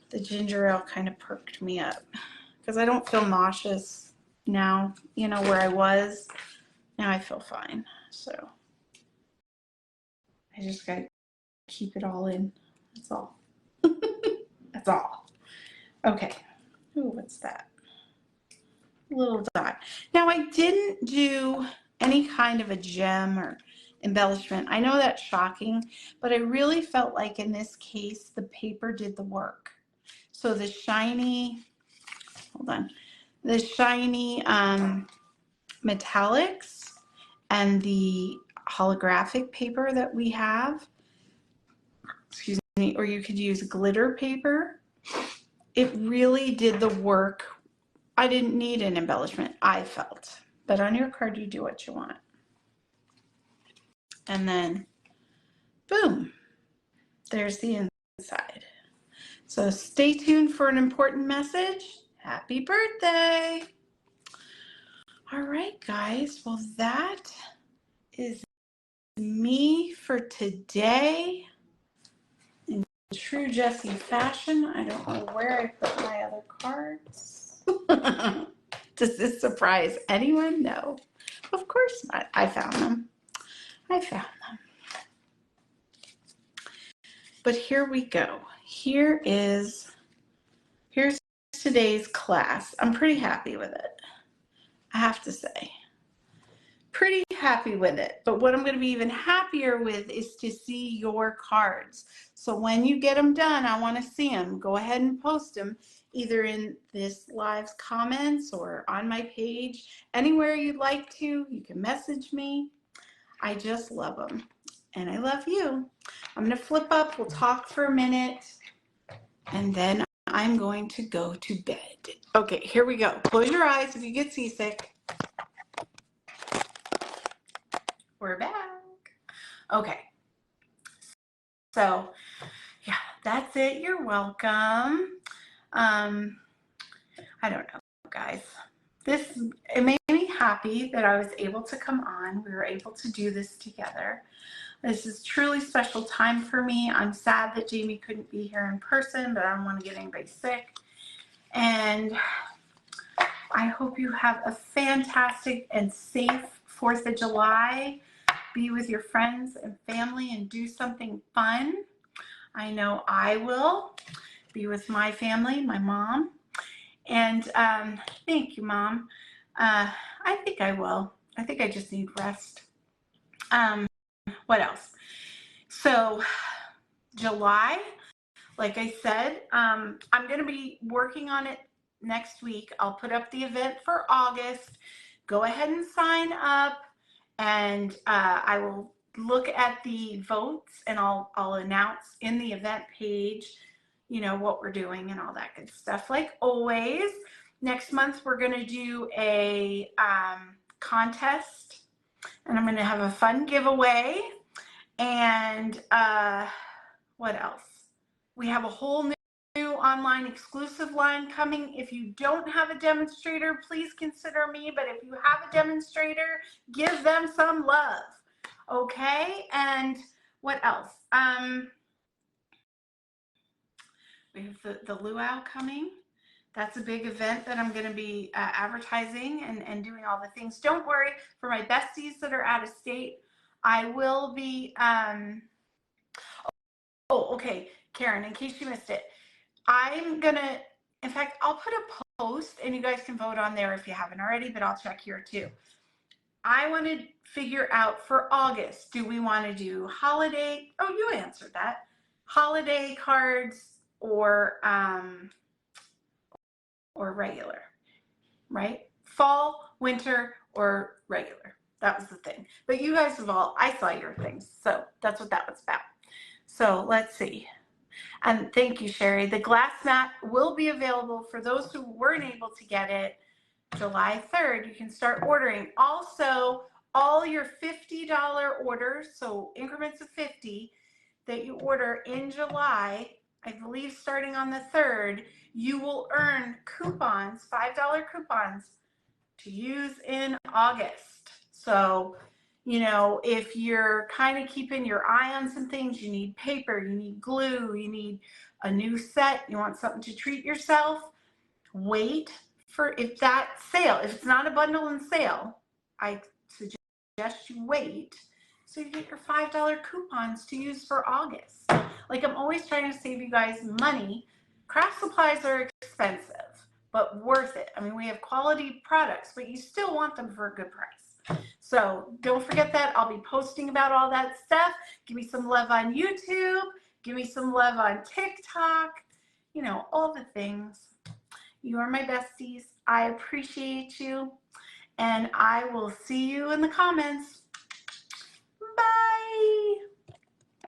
the ginger ale kind of perked me up, because I don't feel nauseous now, you know, where I was. Now I feel fine, so I just gotta keep it all in. That's all. That's all. Okay. Ooh, what's that? Little dot. Now I didn't do any kind of a gem or embellishment. I know that's shocking, but I really felt like in this case the paper did the work. So the shiny, hold on, the shiny metallics and the holographic paper that we have, excuse me, or you could use glitter paper. It really did the work. I didn't need an embellishment, I felt. But on your card, you do what you want. And then, boom, there's the inside. So stay tuned for an important message. Happy birthday. All right, guys. Well, that is me for today. In true Jessie fashion, I don't know where I put my other cards. Does this surprise anyone? No, of course not. I found them. But here we go. Here's today's class. I'm pretty happy with it. I have to say. Pretty happy with it. But what I'm going to be even happier with is to see your cards. So when you get them done, I want to see them. Go ahead and post them either in this live's comments or on my page. Anywhere you'd like to, you can message me. I just love them. And I love you. I'm going to flip up. We'll talk for a minute. And then I'm going to go to bed. Okay, here we go. Close your eyes if you get seasick. We're back. Okay. So, yeah, that's it. You're welcome. I don't know, guys. It made me happy that I was able to come on. We were able to do this together. This is truly special time for me. I'm sad that Jamie couldn't be here in person, but I don't want to get anybody sick. And I hope you have a fantastic and safe 4th of July. Be with your friends and family and do something fun. I know I will be with my family, my mom. And thank you, Mom. I think I will. I think I just need rest. What else? So July, like I said, I'm going to be working on it next week. I'll put up the event for August. Go ahead and sign up, and I will look at the votes, and I'll announce in the event page, you know, what we're doing and all that good stuff. Like always, next month we're going to do a contest, and I'm going to have a fun giveaway. And what else? We have a whole new online exclusive line coming. If you don't have a demonstrator, please consider me. But if you have a demonstrator, give them some love. Okay? And what else? We have the luau coming. That's a big event that I'm going to be advertising and doing all the things. Don't worry, for my besties that are out of state, I will be, okay, Karen, in case you missed it, I'm going to, in fact, I'll put a post and you guys can vote on there if you haven't already, but I'll check here too. I want to figure out for August, do we want to do holiday? Oh, you answered that. Holiday cards or regular, right? Fall, winter, or regular. That was the thing. But you guys have all, I saw your things. So that's what that was about. So let's see. And thank you, Sherry. The glass mat will be available for those who weren't able to get it July 3rd. You can start ordering. Also, all your $50 orders, so increments of 50 that you order in July, I believe starting on the 3rd, you will earn coupons, $5 coupons to use in August. So, you know, if you're kind of keeping your eye on some things, you need paper, you need glue, you need a new set, you want something to treat yourself, wait for, if that sale, if it's not a bundle and sale, I suggest you wait so you get your $5 coupons to use for August. Like, I'm always trying to save you guys money. Craft supplies are expensive, but worth it. I mean, we have quality products, but you still want them for a good price. So don't forget that. I'll be posting about all that stuff. Give me some love on YouTube. Give me some love on TikTok. You know, all the things. You are my besties. I appreciate you. And I will see you in the comments. Bye.